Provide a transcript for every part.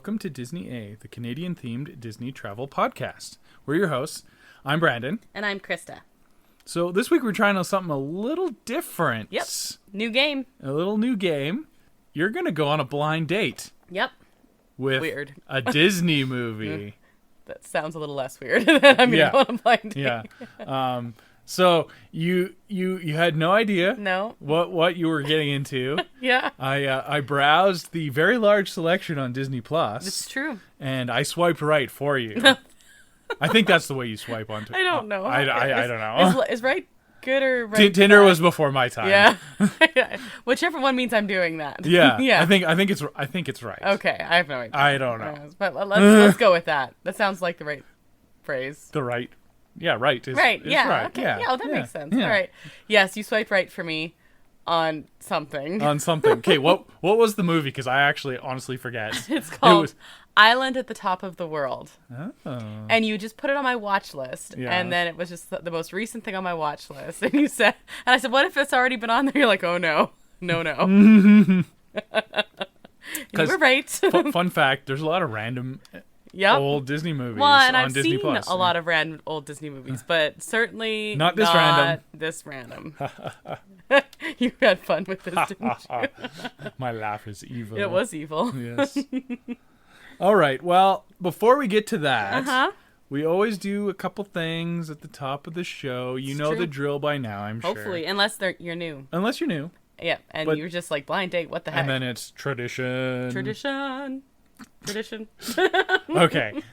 welcome to Disney A, the Canadian-themed Disney travel podcast. We're your hosts. I'm Brandon. And I'm Krysta. So this week we're trying out something a little different. Yep. New game. A little new game. You're going to go on a blind date. Yep. With weird. A Disney movie. That sounds a little less weird than I'm going to go on a blind date. Yeah. So you had no idea what you were getting into. Yeah. I browsed the very large selection on Disney Plus. It's true. And I swiped right for you. I think that's the way you swipe onto it. I don't know. I don't know. Is right good or right Tinder bad? was before my time. Yeah. Whichever one means I'm doing that. Yeah. Yeah. I think it's right. Okay. I have no idea. I don't know. But let's go with that. That sounds like the right phrase. The right. Yeah, right. Right. Yeah. Right. Okay. Yeah. Yeah, that makes sense. Yeah. All right. Yes, you swiped right for me on something. Okay, what was the movie? Because I actually honestly forget. It's called Island at the Top of the World. Oh. And you just put it on my watch list. Yeah. And then it was just the most recent thing on my watch list. And you said, and I said, what if it's already been on there? You're like, oh no. You were right. Fun fact, there's a lot of random old Disney movies and on I've Disney seen Plus. a lot of random old Disney movies, but certainly Not this random. You had fun with this, didn't you? My laugh is evil. It was evil. Yes. All right. Well, before we get to that, we always do a couple things at the top of the show. You know the drill by now, I'm sure. Hopefully, unless you're new. Unless you're new. Yeah, and you're just like, blind date, what the heck? And then it's tradition. Tradition. Okay.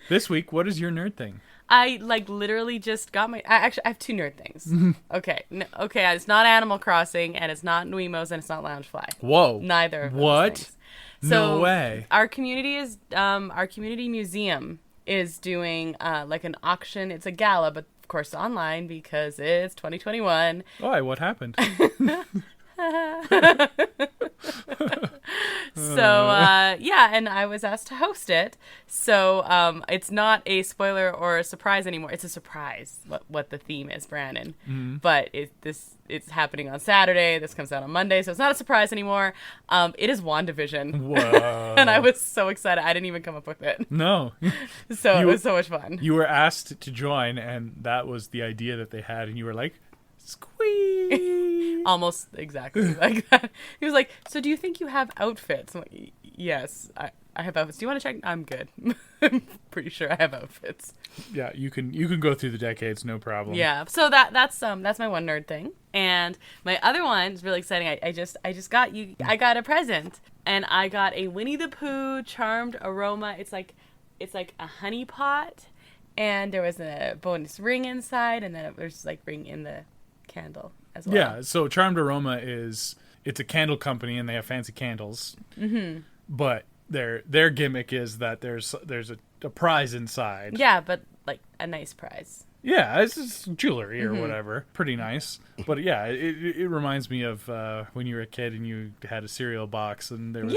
This week, what is your nerd thing? I literally just got I have two nerd things. Okay. Okay, it's not Animal Crossing, and it's not Nuimos, and it's not Loungefly. Whoa. Neither of those What? things. No way. Our community museum is doing like an auction. It's a gala, but of course online because it's 2021. Why? What happened? So and I was asked to host it. So it's not a spoiler or a surprise anymore. It's a surprise what the theme is, Brandon. Mm-hmm. But it's happening on Saturday. This comes out on Monday, so it's not a surprise anymore. It is WandaVision. Whoa! And I was so excited. I didn't even come up with it. No. So it was so much fun. You were asked to join, and that was the idea that they had, and you were like, squeeze. Almost exactly like that. He was like, so do you think you have outfits? I'm like, yes, I have outfits. Do you want to check? I'm good. I'm pretty sure I have outfits. Yeah, you can go through the decades, no problem. Yeah, so that's my one nerd thing. And my other one is really exciting. I just got a present, and I got a Winnie the Pooh charmed aroma. It's like a honey pot, and there was a bonus ring inside, and then there's like ring in the candle as well. Yeah, so Charmed Aroma it's a candle company, and they have fancy candles. Mm-hmm. But their gimmick is that there's a prize inside. Yeah, but like a nice prize. Yeah, it's just jewelry or whatever. Pretty nice. But yeah, it reminds me of when you were a kid and you had a cereal box and there was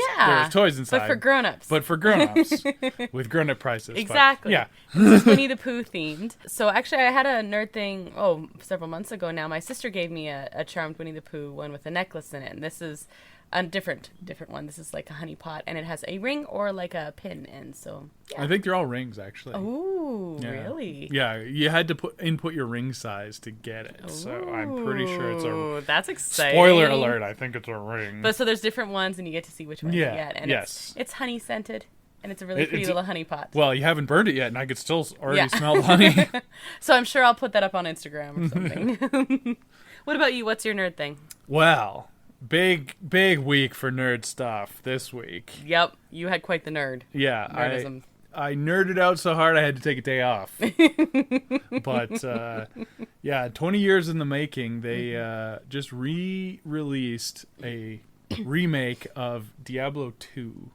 toys inside. But for grown-ups. With grown-up prices. Exactly. But, yeah. This is Winnie the Pooh themed. So actually I had a nerd thing, several months ago now. My sister gave me a charmed Winnie the Pooh one with a necklace in it. And this is a different one. This is like a honey pot, and it has a ring or like a pin. And so, yeah. I think they're all rings, actually. Oh, yeah. Really? Yeah, you had to input your ring size to get it. So I'm pretty sure it's a... That's exciting. Spoiler alert, I think it's a ring. But so there's different ones, and you get to see which one you get. And it's honey scented, and it's a really pretty little honey pot. Well, you haven't burned it yet, and I could still already smell the honey. So I'm sure I'll put that up on Instagram or something. What about you? What's your nerd thing? Well... Big week for nerd stuff this week. Yep, you had quite the nerd. Yeah, nerdism. I nerded out so hard I had to take a day off. But 20 years in the making, they just re-released a remake of Diablo 2,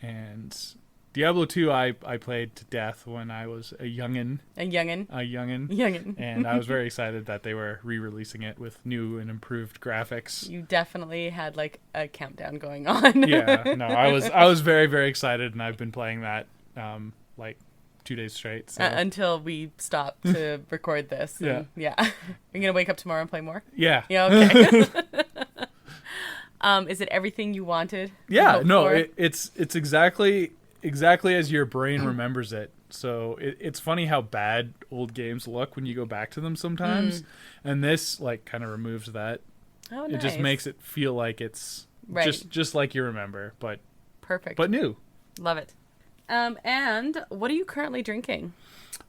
and Diablo 2 I played to death when I was a youngin'. And I was very excited that they were re-releasing it with new and improved graphics. You definitely had like a countdown going on. Yeah, no, I was very, very excited, and I've been playing that like 2 days straight. So. Until we stop to record this. Yeah. Are you going to wake up tomorrow and play more? Yeah. Yeah, okay. Is it everything you wanted? Yeah, no, it's exactly as your brain remembers it. So it's funny how bad old games look when you go back to them sometimes, and this like kind of removes that. Oh, nice. It just makes it feel like it's just like you remember, but perfect, but new. Love it. And what are you currently drinking?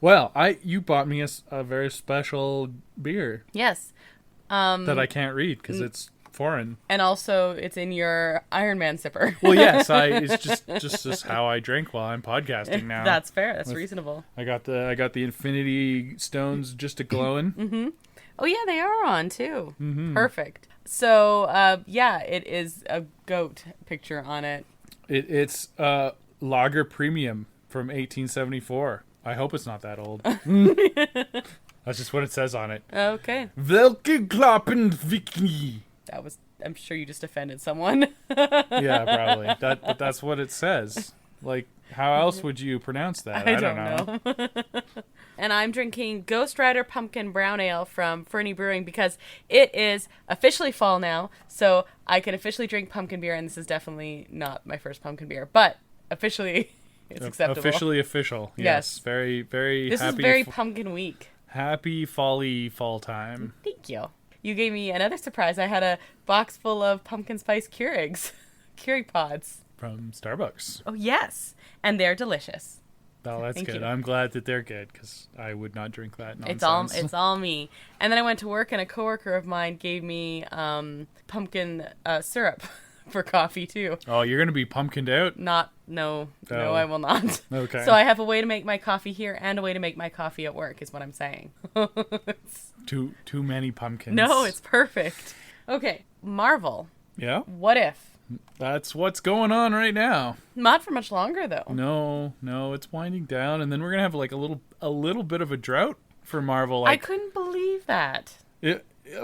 Well, you bought me a very special beer. Yes. That I can't read because it's foreign. And also, it's in your Iron Man sipper. Well, yes, it's just how I drink while I'm podcasting now. That's fair. That's reasonable. I got the Infinity Stones just a glowing. Mm-hmm. Oh yeah, they are on too. Mm-hmm. Perfect. So yeah, it is a goat picture on it. It's Lager Premium from 1874. I hope it's not that old. That's just what it says on it. Okay. Welke klappen Viking. I'm sure you just offended someone. Yeah, probably. But that's what it says. Like, how else would you pronounce that? I don't know. And I'm drinking Ghost Rider Pumpkin Brown Ale from Fernie Brewing because it is officially fall now, so I can officially drink pumpkin beer, and this is definitely not my first pumpkin beer, but officially it's acceptable. Officially official. Yes. Very, very this happy. This is very pumpkin week. Happy fall time. Thank you. You gave me another surprise. I had a box full of pumpkin spice Keurigs. Keurig pods. From Starbucks. Oh, yes. And they're delicious. Oh, that's good. I'm glad that they're good because I would not drink that nonsense. It's all me. And then I went to work and a coworker of mine gave me pumpkin syrup for coffee too. Oh, you're going to be pumpkined out? No, I will not. Okay. So I have a way to make my coffee here and a way to make my coffee at work is what I'm saying. Too many pumpkins. No, it's perfect. Okay, Marvel. Yeah? What if? That's what's going on right now. Not for much longer though. No, it's winding down, and then we're gonna have like a little bit of a drought for Marvel. I couldn't believe that.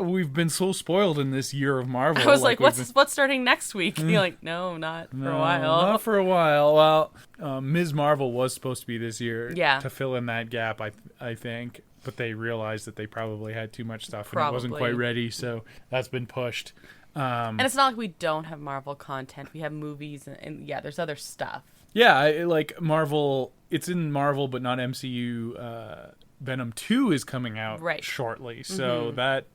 We've been so spoiled in this year of Marvel. I was like what's starting next week? And you're like, no, not for a while. Not for a while. Well, Ms. Marvel was supposed to be this year to fill in that gap, I think. But they realized that they probably had too much stuff and it wasn't quite ready, so that's been pushed. And it's not like we don't have Marvel content. We have movies and there's other stuff. Yeah, like Marvel, it's in Marvel, but not MCU. Venom 2 is coming out shortly, so that's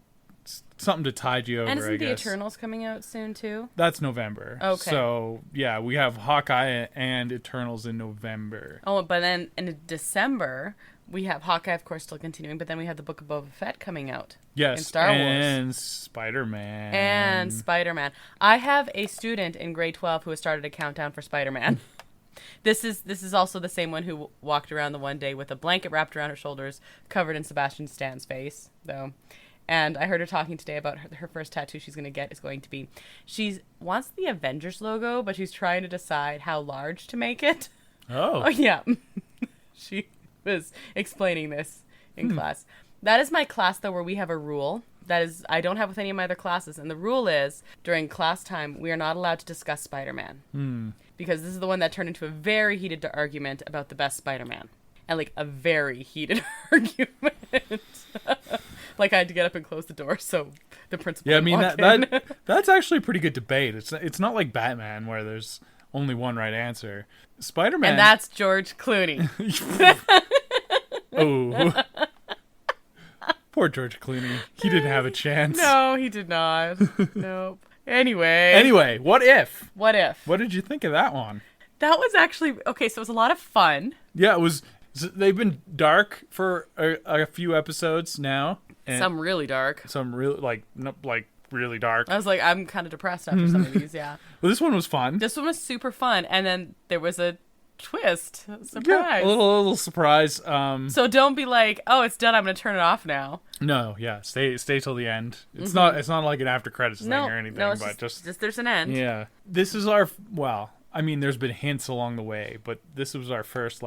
something to tide you over, and isn't I the guess. Eternals coming out soon, too? That's November. Okay. So, yeah, we have Hawkeye and Eternals in November. Oh, but then in December, we have Hawkeye, of course, still continuing, but then we have the Book of Boba Fett coming out. Yes, in Star Wars. And Spider-Man. I have a student in grade 12 who has started a countdown for Spider-Man. This is also the same one who walked around the one day with a blanket wrapped around her shoulders, covered in Sebastian Stan's face, though. And I heard her talking today about her first tattoo she's going to get is going to be, she wants the Avengers logo, but she's trying to decide how large to make it. Oh yeah. She was explaining this in class. That is my class, though, where we have a rule. That is, I don't have with any of my other classes. And the rule is, during class time, we are not allowed to discuss Spider-Man. Because this is the one that turned into a very heated argument about the best Spider-Man. And, like, a very heated argument. Like, I had to get up and close the door, so the principal that's actually a pretty good debate. It's not like Batman, where there's only one right answer. Spider-Man... And that's George Clooney. Oh. Poor George Clooney. He didn't have a chance. No, he did not. Nope. Anyway, what if? What if? What did you think of that one? That was actually... Okay, so it was a lot of fun. Yeah, it was... They've been dark for a few episodes now. Some really dark. Some really, really dark. I was like, I'm kind of depressed after some of these, yeah. Well, this one was fun. This one was super fun, and then there was a twist. Surprise. Yeah, a little surprise. So don't be like, oh, it's done, I'm going to turn it off now. No, yeah, stay till the end. It's not like an after credits thing or anything, but just there's an end. Yeah. This is our, I mean, there's been hints along the way, but this was our first,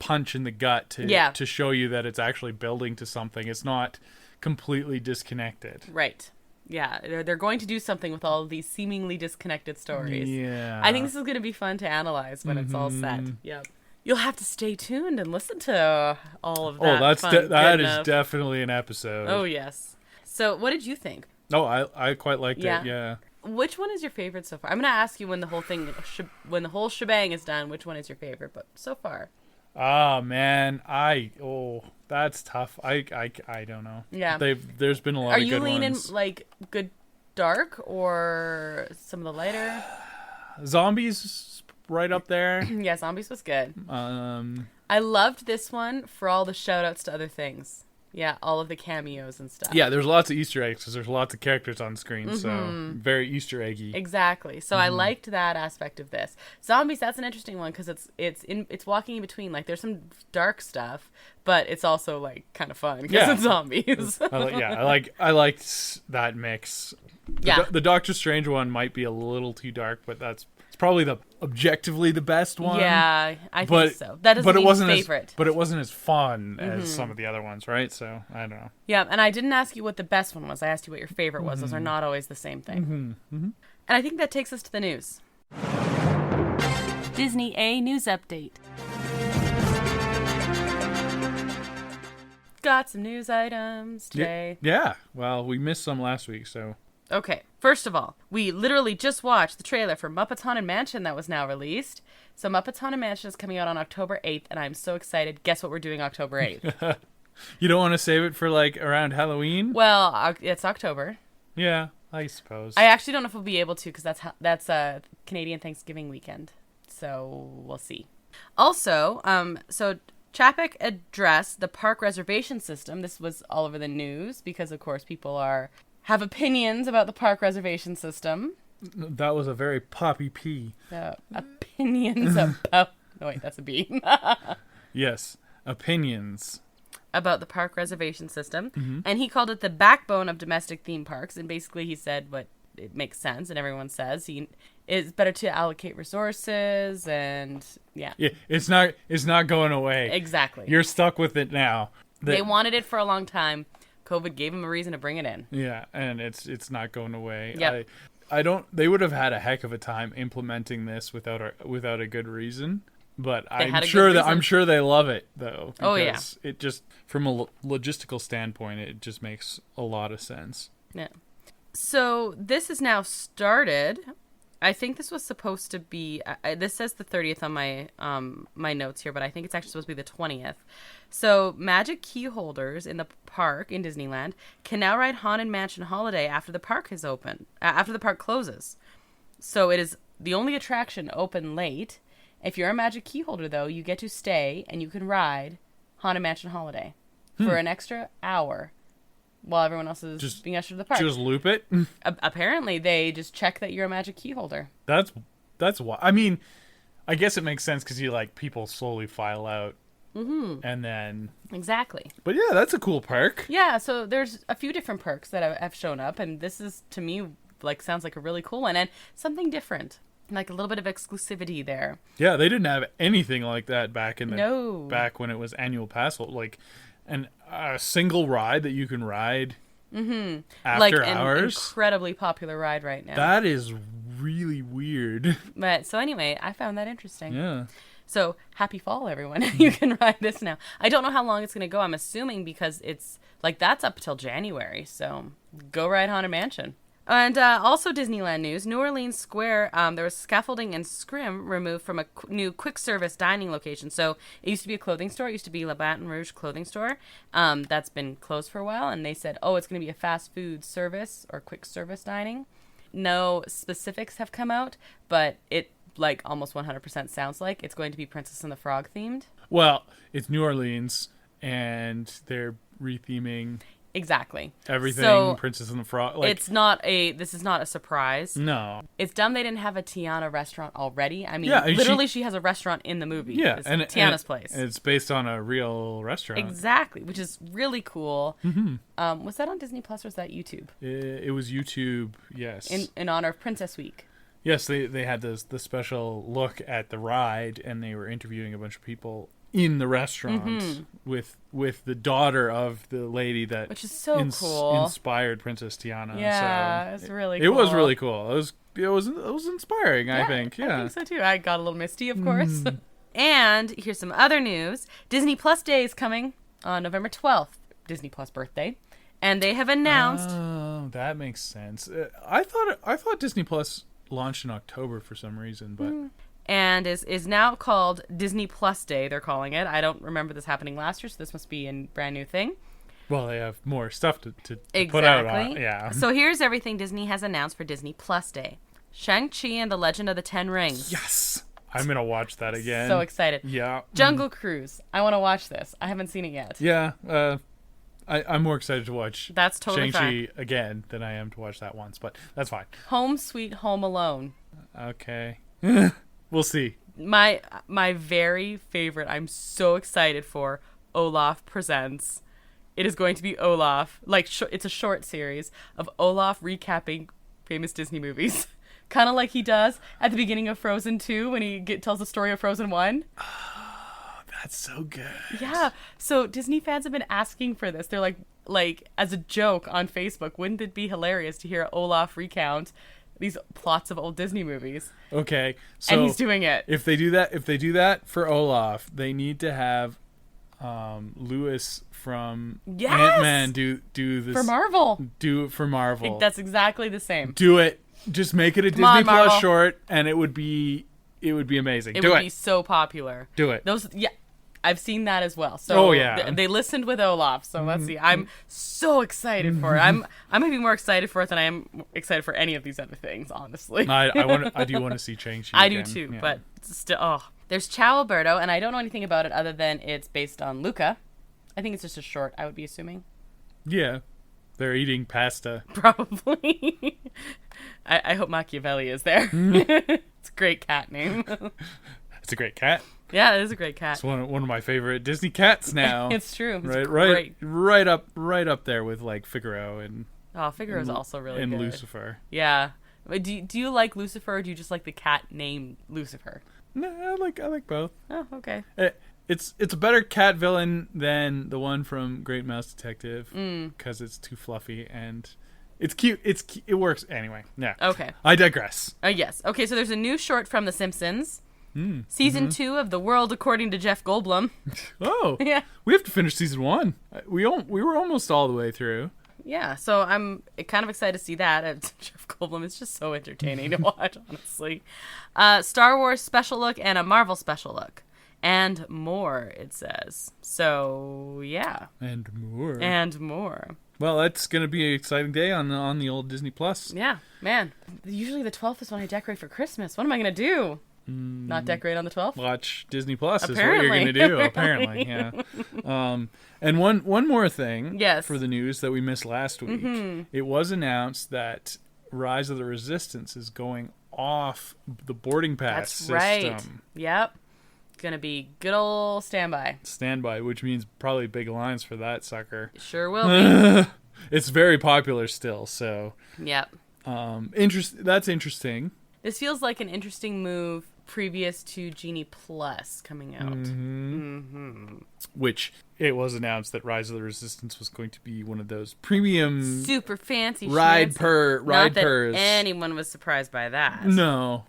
punch in the gut to show you that it's actually building to something. It's not completely disconnected. Right. Yeah, they're going to do something with all of these seemingly disconnected stories. Yeah. I think this is going to be fun to analyze when it's all set. Yep. You'll have to stay tuned and listen to all of that. Oh, that is definitely an episode. Oh, yes. So, what did you think? Oh, I quite liked it, yeah. Which one is your favorite so far? I'm gonna ask you when the whole thing, when the whole shebang is done, which one is your favorite? But so far, Oh man, that's tough. I don't know. Yeah. There's been a lot are of you good leaning ones. like good dark or some of the lighter? Zombies right up there. Yeah, Zombies was good. Um, I loved this one for all the shout outs to other things. Yeah, all of the cameos and stuff. yeah, there's lots of Easter eggs because there's lots of characters on screen, so very Easter eggy. Exactly. So I liked that aspect of this. Zombies, that's an interesting one because it's walking in between. Like there's some dark stuff, but it's also like kind of fun because Yeah. it's zombies. I liked that mix. Yeah. The Doctor Strange one might be a little too dark, but it's probably the objectively the best one. Yeah, I think so. That doesn't mean favorite. But it wasn't as fun as some of the other ones, right? So I don't know. Yeah, and I didn't ask you what the best one was. I asked you what your favorite was. Those are not always the same thing. And I think that takes us to the news. Disney A news update. Got some news items today. Yeah. Well, we missed some last week, so. Okay, first of all, we literally just watched the trailer for Muppets Haunted Mansion that was now released. So Muppets Haunted Mansion is coming out on October 8th, and I'm so excited. Guess what we're doing October 8th? You don't want to save it for like around Halloween? Well, it's October. Yeah, I suppose. I actually don't know if we'll be able to because that's Canadian Thanksgiving weekend. So we'll see. Also, so Chapek addressed the park reservation system. This was all over the news because, of course, people have opinions about the park reservation system. That was a very poppy P. Opinions about... Oh, wait, that's a B. Yes, opinions. About the park reservation system. And he called it the backbone of domestic theme parks. And basically he said what it makes sense, and everyone says it's better to allocate resources, and yeah, it's not going away. Exactly. You're stuck with it now. They wanted it for a long time. COVID gave them a reason to bring it in. Yeah, and it's not going away. Yep. They would have had a heck of a time implementing this without a good reason. But I'm sure they love it though. Oh yeah. It just, from a logistical standpoint, it just makes a lot of sense. Yeah. So this is now started. I think this was supposed to be. This says the 30th on my my notes here, but I think it's actually supposed to be the 20th. So magic key holders in the park in Disneyland can now ride Haunted Mansion Holiday after the park is open. After the park closes. So it is the only attraction open late. If you're a magic key holder, though, you get to stay and you can ride Haunted Mansion Holiday for an extra hour while everyone else is just being ushered to the park. Just loop it? Apparently, they just check that you're a magic key holder. That's why. I mean, I guess it makes sense because people slowly file out. And then... Exactly. But yeah, that's a cool park. Yeah, so there's a few different perks that have shown up, and this is, to me, sounds like a really cool one, and something different. Like a little bit of exclusivity there. Yeah, they didn't have anything like that back when it was annual pass, like a single ride that you can ride after hours. An incredibly popular ride right now. That is really weird. But so anyway, I found that interesting. Yeah. So happy fall, everyone! You can ride this now. I don't know how long it's going to go. I'm assuming because it's that's up till January. So go ride Haunted Mansion. And also Disneyland news, New Orleans Square, there was scaffolding and scrim removed from a new quick service dining location. So it used to be a clothing store. It used to be La Baton Rouge clothing store. That's been closed for a while. And they said, it's going to be a fast food service or quick service dining. No specifics have come out, but it almost 100% sounds like it's going to be Princess and the Frog themed. Well, it's New Orleans and they're retheming... Exactly. Everything, so Princess and the Frog. This is not a surprise. No. It's dumb they didn't have a Tiana restaurant already. I mean, literally she has a restaurant in the movie. Yeah. And Tiana's place. It's based on a real restaurant. Exactly, which is really cool. Mm-hmm. Was that on Disney Plus or was that YouTube? It was YouTube, yes. In honor of Princess Week. Yes, they had the special look at the ride and they were interviewing a bunch of people in the restaurant with the daughter of the lady that which is so cool inspired Princess Tiana. Yeah, it's really cool. It was really cool. It was inspiring, I think. Yeah. I think so too. I got a little misty, of course. And here's some other news. Disney Plus Day is coming on November 12th. Disney Plus birthday. And they have announced... Oh, that makes sense. I thought Disney Plus launched in October for some reason, but... And is now called Disney Plus Day, they're calling it. I don't remember this happening last year, so this must be a brand new thing. Well, they have more stuff to put out on. Yeah. So here's everything Disney has announced for Disney Plus Day. Shang-Chi and the Legend of the Ten Rings. Yes! I'm going to watch that again. So excited. Yeah. Jungle Cruise. I want to watch this. I haven't seen it yet. Yeah. I'm more excited to watch That's totally Shang-Chi fine. again than I am to watch that once, but that's fine. Home Sweet Home Alone. Okay. We'll see. My very favorite, I'm so excited for, Olaf Presents. It is going to be Olaf. It's a short series of Olaf recapping famous Disney movies. Kind of like he does at the beginning of Frozen 2 when he tells the story of Frozen 1. Oh, that's so good. Yeah. So Disney fans have been asking for this. They're like as a joke on Facebook, wouldn't it be hilarious to hear Olaf recount these plots of old Disney movies? Okay. So And he's doing it. If they do that for Olaf, they need to have Lewis from Yes! Ant-Man do this For Marvel. Do it for Marvel. That's exactly the same. Do it. Just make it a Disney on, Plus Marvel. short, and it would be amazing. It Do would it. be so popular. Do it. I've seen that as well. So Oh, yeah. they listened with Olaf. So let's see. I'm so excited for it. I'm gonna be more excited for it than I am excited for any of these other things, honestly. I do want to see Shang-Chi I again. do too, Yeah. but still, there's Ciao Alberto, and I don't know anything about it other than it's based on Luca. I think it's just a short, I would be assuming. Yeah. They're eating pasta. Probably. I hope Machiavelli is there. It's a great cat name. It's a great cat. Yeah, it is a great cat. It's one of my favorite Disney cats now. It's true. It's right, great. right up there with like Figaro and Figaro's also really and good. Lucifer. Yeah. Do you like Lucifer, or do you just like the cat named Lucifer? No, I like both. Oh, okay. It's a better cat villain than the one from Great Mouse Detective because it's too fluffy and it's cute. It works anyway. Yeah. Okay. I digress. Yes. Okay, so there's a new short from The Simpsons. Season 2 of The World According to Jeff Goldblum. Oh. Yeah. We have to finish season 1. We were almost all the way through. Yeah, so I'm kind of excited to see that. Jeff Goldblum is just so entertaining to watch, honestly. Star Wars special look and a Marvel special look. And more, it says. So, yeah. And more. And more. Well, that's going to be an exciting day on the old Disney Plus. Yeah, man. Usually the 12th is when I decorate for Christmas. What am I going to do? Not decorate on the 12th? Watch Disney Plus Apparently. is what you're going to do, apparently. Yeah. And one more thing Yes. for the news that we missed last week. It was announced that Rise of the Resistance is going off the boarding pass That's system. right. Yep. Gonna be good old Standby, which means probably big lines for that sucker. Sure will be. It's very popular still, so Yep. that's interesting. This feels like an interesting move previous to Genie Plus coming out. Which it was announced that Rise of the Resistance was going to be one of those premium Super fancy ride schmancy. Not that purs. anyone was surprised by that. No,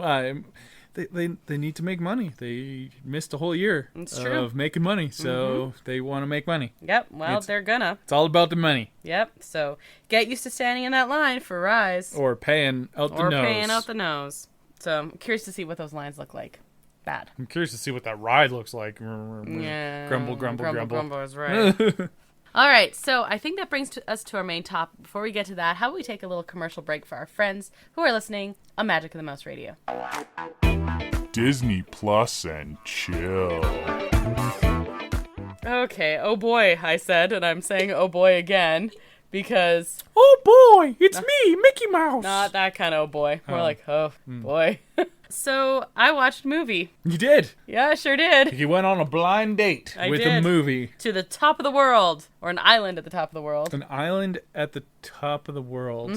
they need to make money. They missed a whole year It's true. of making money, so they want to make money. Yep. Well, they're gonna. It's all about the money. Yep. So get used to standing in that line for Rise. Or paying out the nose. Paying out the nose. So I'm curious to see what those lines look like. Bad. I'm curious to see what that ride looks like. Yeah. Grumble, grumble, grumble. Grumble is right. All right, so I think that brings us to our main topic. Before we get to that, how about we take a little commercial break for our friends who are listening on Magic of the Mouse Radio. Disney Plus and chill. Okay, oh boy, I said, and I'm saying oh boy again, because Oh boy, it's me, Mickey Mouse. not that kind of oh boy. More like oh boy. So I watched a movie. You did. Yeah, I sure did. You went on a blind date I with a did. movie. To the top of the world, or an island at the top of the world. An island at the top of the world.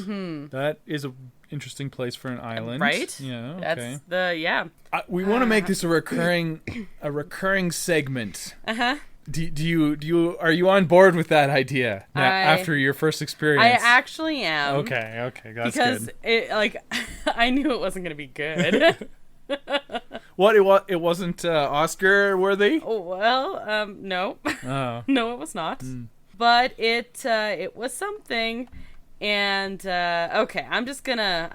That is a interesting place for an island, Right? Yeah. Okay. That's the We want to make this a recurring segment. Uh-huh. Do you are you on board with that idea now, after your first experience? I actually am. Okay, that's Because good. it I knew it wasn't gonna be good. What it wasn't Oscar worthy? Well, no. Oh. No, it was not. but it was something. And okay, I'm just gonna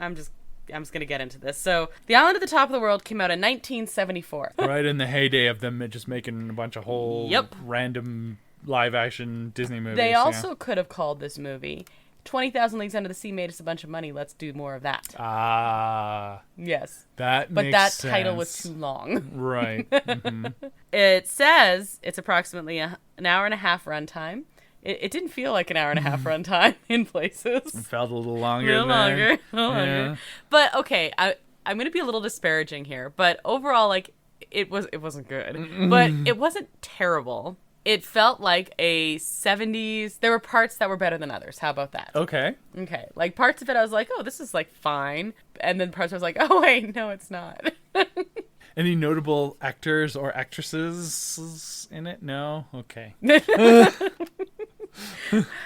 get into this. So, The Island at the Top of the World came out in 1974. Right in the heyday of them just making a bunch of whole random live-action Disney movies. They also could have called this movie 20,000 Leagues Under the Sea made us a bunch of money. Let's do more of that. Ah. Yes. That but makes that sense. title was too long. Right. Mm-hmm. It says it's approximately an hour and a half runtime. It didn't feel like an hour and a half runtime in places. It felt a little longer. A little longer. But okay, I'm going to be a little disparaging here. But overall, like it wasn't good. But it wasn't terrible. It felt like a 70s. There were parts that were better than others. How about that? Okay. Okay. Like parts of it, I was like, oh, this is like fine. And then parts I was like, oh, wait, no, it's not. Any notable actors or actresses in it? No? Okay.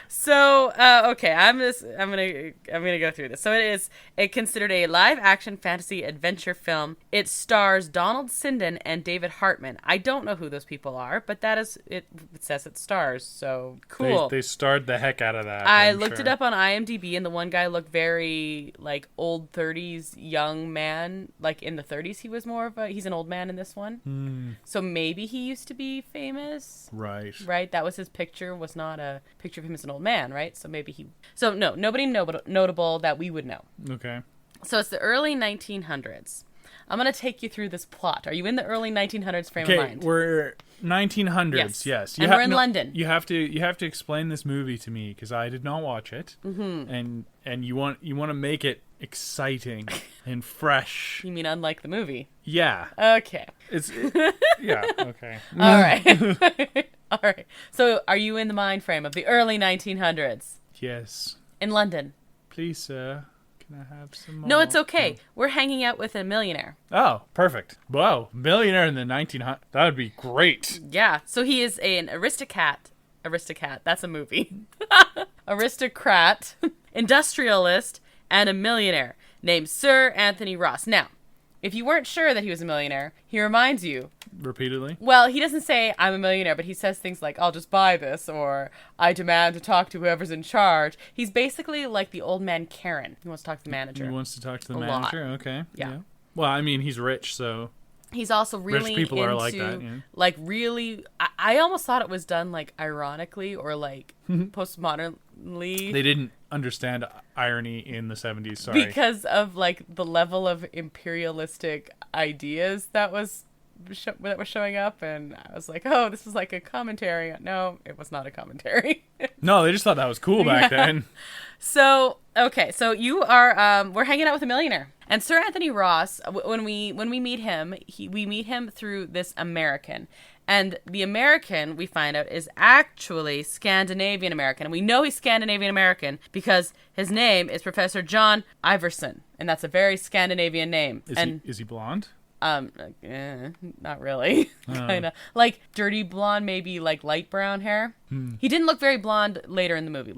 So, okay, I'm gonna go through this. So it considered a live action fantasy adventure film. It stars Donald Sinden and David Hartman. I don't know who those people are, but that is it. It says it stars, so cool. They starred the heck out of that. I looked it up on IMDb, and the one guy looked very like old 30s young man. Like in the 30s, he was more of he's an old man in this one. So maybe he used to be famous. Right. That was his picture. Was not a picture of him as an old man, right? So maybe no, nobody notable that we would know. Okay. So it's the early 1900s. I'm going to take you through this plot. Are you in the early 1900s frame of mind? Okay, we're 1900s, yes. And we're in London. You have to explain this movie to me because I did not watch it. Mm-hmm. And you want to make it exciting and fresh. You mean unlike the movie? Yeah. Okay. Yeah, okay. All right. All right. So are you in the mind frame of the early 1900s? Yes. In London? Please, sir. Can I have some more? No, it's okay. We're hanging out with a millionaire. Oh, perfect. Wow. Millionaire in the 1900s. That would be great. Yeah. So he is an aristocrat. That's a movie. Aristocrat, industrialist, and a millionaire named Sir Anthony Ross. Now, if you weren't sure that he was a millionaire, he reminds you. Repeatedly? Well, he doesn't say, I'm a millionaire, but he says things like, I'll just buy this, or I demand to talk to whoever's in charge. He's basically like the old man Karen. He wants to talk to the manager. He wants to talk to the a manager? lot. Okay. Yeah. Well, I mean, he's rich, so... He's also really rich people into, are like that, yeah. Like, really... I almost thought it was done, like, ironically, or, like, postmodernly. They didn't understand irony in the 70s, sorry. Because of, like, the level of imperialistic ideas that was showing up, and I was like, oh, this is like a commentary. No, it was not a commentary. No, they just thought that was cool back then. So, okay, so you are, we're hanging out with a millionaire. And Sir Anthony Ross, when we meet him, we meet him through this American. And the American, we find out, is actually Scandinavian American. And we know he's Scandinavian American because his name is Professor John Iverson. And that's a very Scandinavian name. Is he blonde? Not really. Kind of. Like, dirty blonde, maybe, like, light brown hair. He didn't look very blonde later in the movie.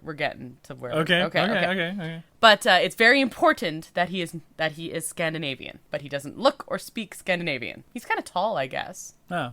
We're getting to where... Okay. But it's very important that he is Scandinavian. But he doesn't look or speak Scandinavian. He's kind of tall, I guess. Oh.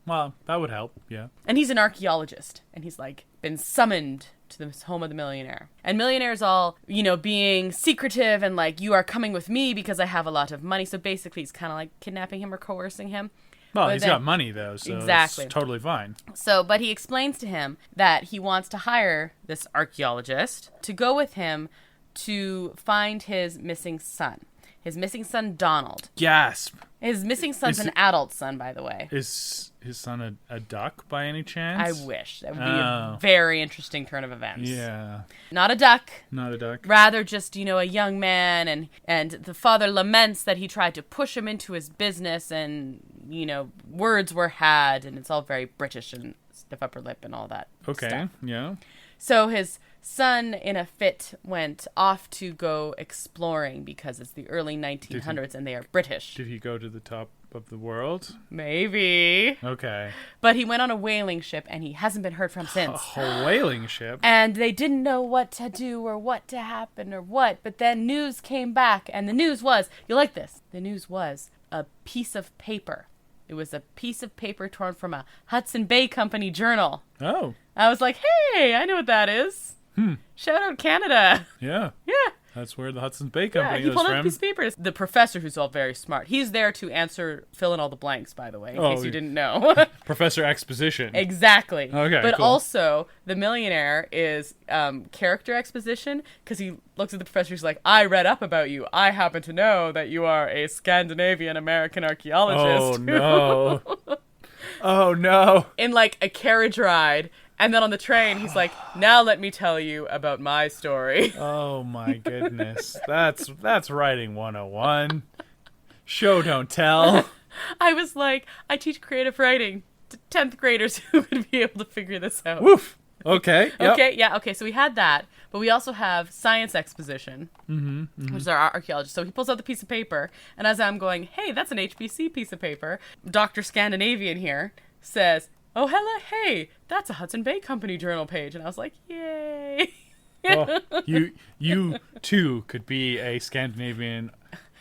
Well, that would help, yeah. And he's an archaeologist. And he's, like, been summoned to the home of the millionaire. And millionaire's all, being secretive and like, you are coming with me because I have a lot of money. So basically he's kind of like kidnapping him or coercing him. Well, he's got money though, so exactly. It's totally fine. So, but he explains to him that he wants to hire this archaeologist to go with him to find his missing son. His missing son, Donald. Gasp. His missing son's an adult son, by the way. Is his son a duck by any chance? I wish. That would be a very interesting turn of events. Yeah. Not a duck. Not a duck. Rather just, a young man, and the father laments that he tried to push him into his business and, words were had, and it's all very British and stiff upper lip and all that stuff. Yeah. So his son, in a fit, went off to go exploring because it's the early 1900s and they are British. Did he go to the top of the world? Maybe. Okay. But he went on a whaling ship and he hasn't been heard from since. A whaling ship? And they didn't know what to do or what to happen or what. But then news came back and the news was, you like this, the news was a piece of paper It was a piece of paper torn from a Hudson Bay Company journal. Oh. I was like, hey, I know what that is. Shout out Canada. Yeah. Yeah. That's where the Hudson's Bay Yeah, Company he is pulled out a from. piece of paper. The professor, who's all very smart, he's there to fill in all the blanks, by the way, in case you didn't know. Professor Exposition. Exactly. Okay, but cool. also, the millionaire is character exposition, because he looks at the professor, he's like, I read up about you. I happen to know that you are a Scandinavian American archaeologist. Oh, no. Oh, no. In, like, a carriage ride. And then on the train, he's like, now let me tell you about my story. Oh, my goodness. That's writing 101. Show, don't tell. I was like, I teach creative writing to 10th graders who would be able to figure this out. Woof. Okay. Yep. Okay, yeah, okay, so we had that, but we also have science exposition, which is our archaeologist. So he pulls out the piece of paper, and as I'm going, hey, that's an HBC piece of paper, Dr. Scandinavian here says, oh, hello, hey, that's a Hudson Bay Company journal page. And I was like, yay. Well, you too could be a Scandinavian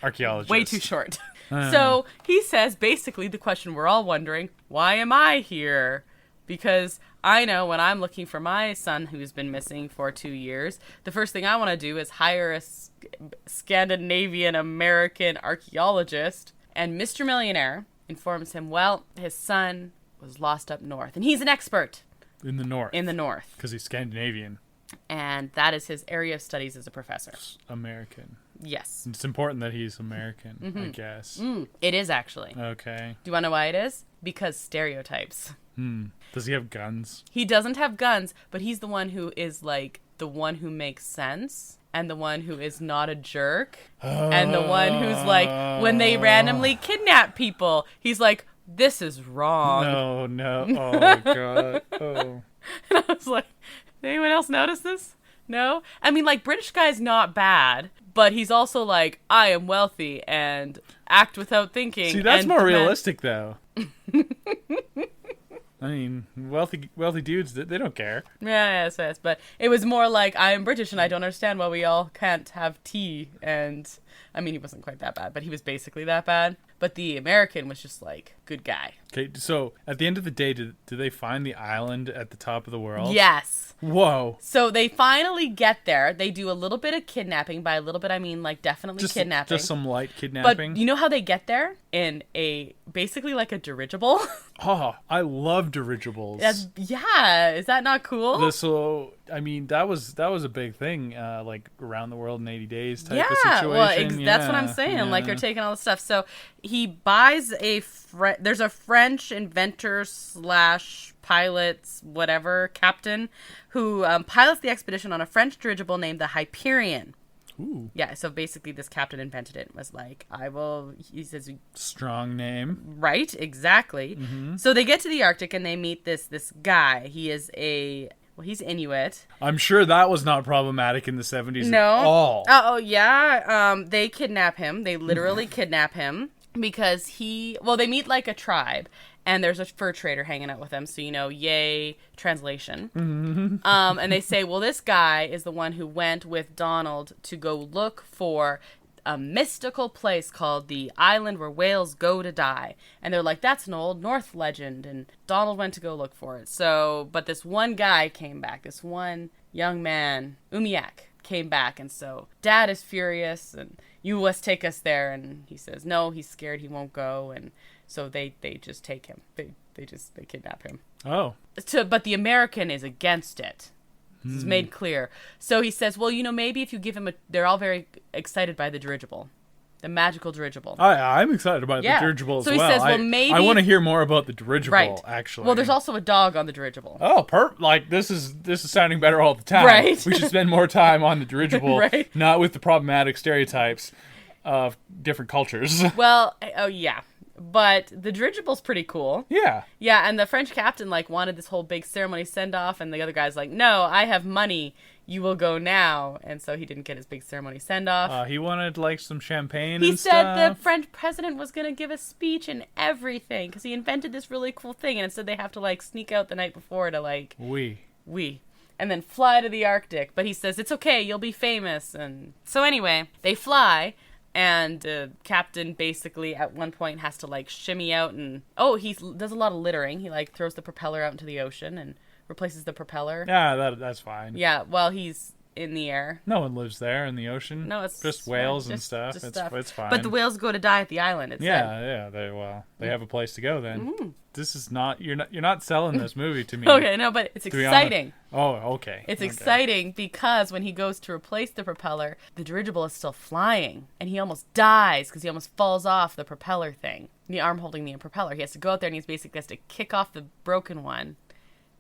archaeologist. Way too short. So he says, basically, the question we're all wondering, why am I here? Because I know when I'm looking for my son who's been missing for 2 years, the first thing I want to do is hire a Scandinavian American archaeologist. And Mr. Millionaire informs him, well, his son was lost up north. And he's an expert. In the north. In the north. Because he's Scandinavian. And that is his area of studies as a professor. American. Yes. It's important that he's American, I guess. It is actually. Okay. Do you want to know why it is? Because stereotypes. Does he have guns? He doesn't have guns, but he's the one who is like the one who makes sense. And the one who is not a jerk. And the one who's like, when they randomly kidnap people, he's like, this is wrong. No. Oh, God. Oh. And I was like, did anyone else notice this? No? I mean, like, British guy's not bad, but he's also like, I am wealthy and act without thinking. See, that's and more demand- realistic, though. I mean, wealthy dudes, they don't care. Yes. But it was more like, I am British and I don't understand why we all can't have tea. And, I mean, he wasn't quite that bad, but he was basically that bad. But the American was just like, good guy. Okay, so at the end of the day, do they find the island at the top of the world? Yes. Whoa. So they finally get there. They do a little bit of kidnapping. By a little bit, I mean like definitely kidnapping. Just some light kidnapping? But you know how they get there? In basically like a dirigible. Oh, I love dirigibles. Yeah, is that not cool? So, I mean, that was a big thing, like around the world in 80 days type of Well, situation. that's what I'm saying. Like they're taking all the stuff. So he buys there's a French inventor / pilots, whatever, captain, who pilots the expedition on a French dirigible named the Hyperion. Ooh. Yeah, so basically this captain invented it. Was like, he says... Strong name. Right, exactly. Mm-hmm. So they get to the Arctic and they meet this guy. He is he's Inuit. I'm sure that was not problematic in the 70s No. at all. Oh, yeah. They kidnap him. They literally kidnap him because they meet like a tribe. And there's a fur trader hanging out with them. So, yay, translation. Mm-hmm. And they say, well, this guy is the one who went with Donald to go look for a mystical place called the island where whales go to die. And they're like, that's an old North legend. And Donald went to go look for it. So, but this one guy came back. This one young man, Umiak, came back. And so Dad is furious and you must take us there. And he says, no, he's scared he won't go. And so they just take him. They kidnap him. Oh. But the American is against it. This is made clear. So he says, well, maybe if you give him they're all very excited by the dirigible. The magical dirigible. I'm excited about the dirigible as well. So he says, well, maybe... I want to hear more about the dirigible, right. actually. Well, there's also a dog on the dirigible. Oh, this is sounding better all the time. Right. We should spend more time on the dirigible, right. Not with the problematic stereotypes of different cultures. Well, oh, yeah. But the dirigible's pretty cool. Yeah. Yeah, and the French captain, wanted this whole big ceremony send-off, and the other guy's like, no, I have money. You will go now. And so he didn't get his big ceremony send-off. He wanted, some champagne He and said stuff. the French president was going to give a speech and everything, because he invented this really cool thing, and instead they have to, sneak out the night before to, Oui. And then fly to the Arctic. But he says, it's okay, you'll be famous. And so anyway, they fly... And the captain basically at one point has to like shimmy out and he does a lot of littering. He like throws the propeller out into the ocean and replaces the propeller. Yeah, that's fine. Yeah, while he's in the air. No one lives there in the ocean. No, it's just whales and stuff. It's fine. But the whales go to die at the island. They have a place to go then. Mm-hmm. This is not you're not selling this movie to me. Okay, no, but it's exciting. Oh, okay. It's exciting because when he goes to replace the propeller, the dirigible is still flying, and he almost dies because he almost falls off the propeller thing. The arm holding the propeller. He has to go out there and he basically has to kick off the broken one,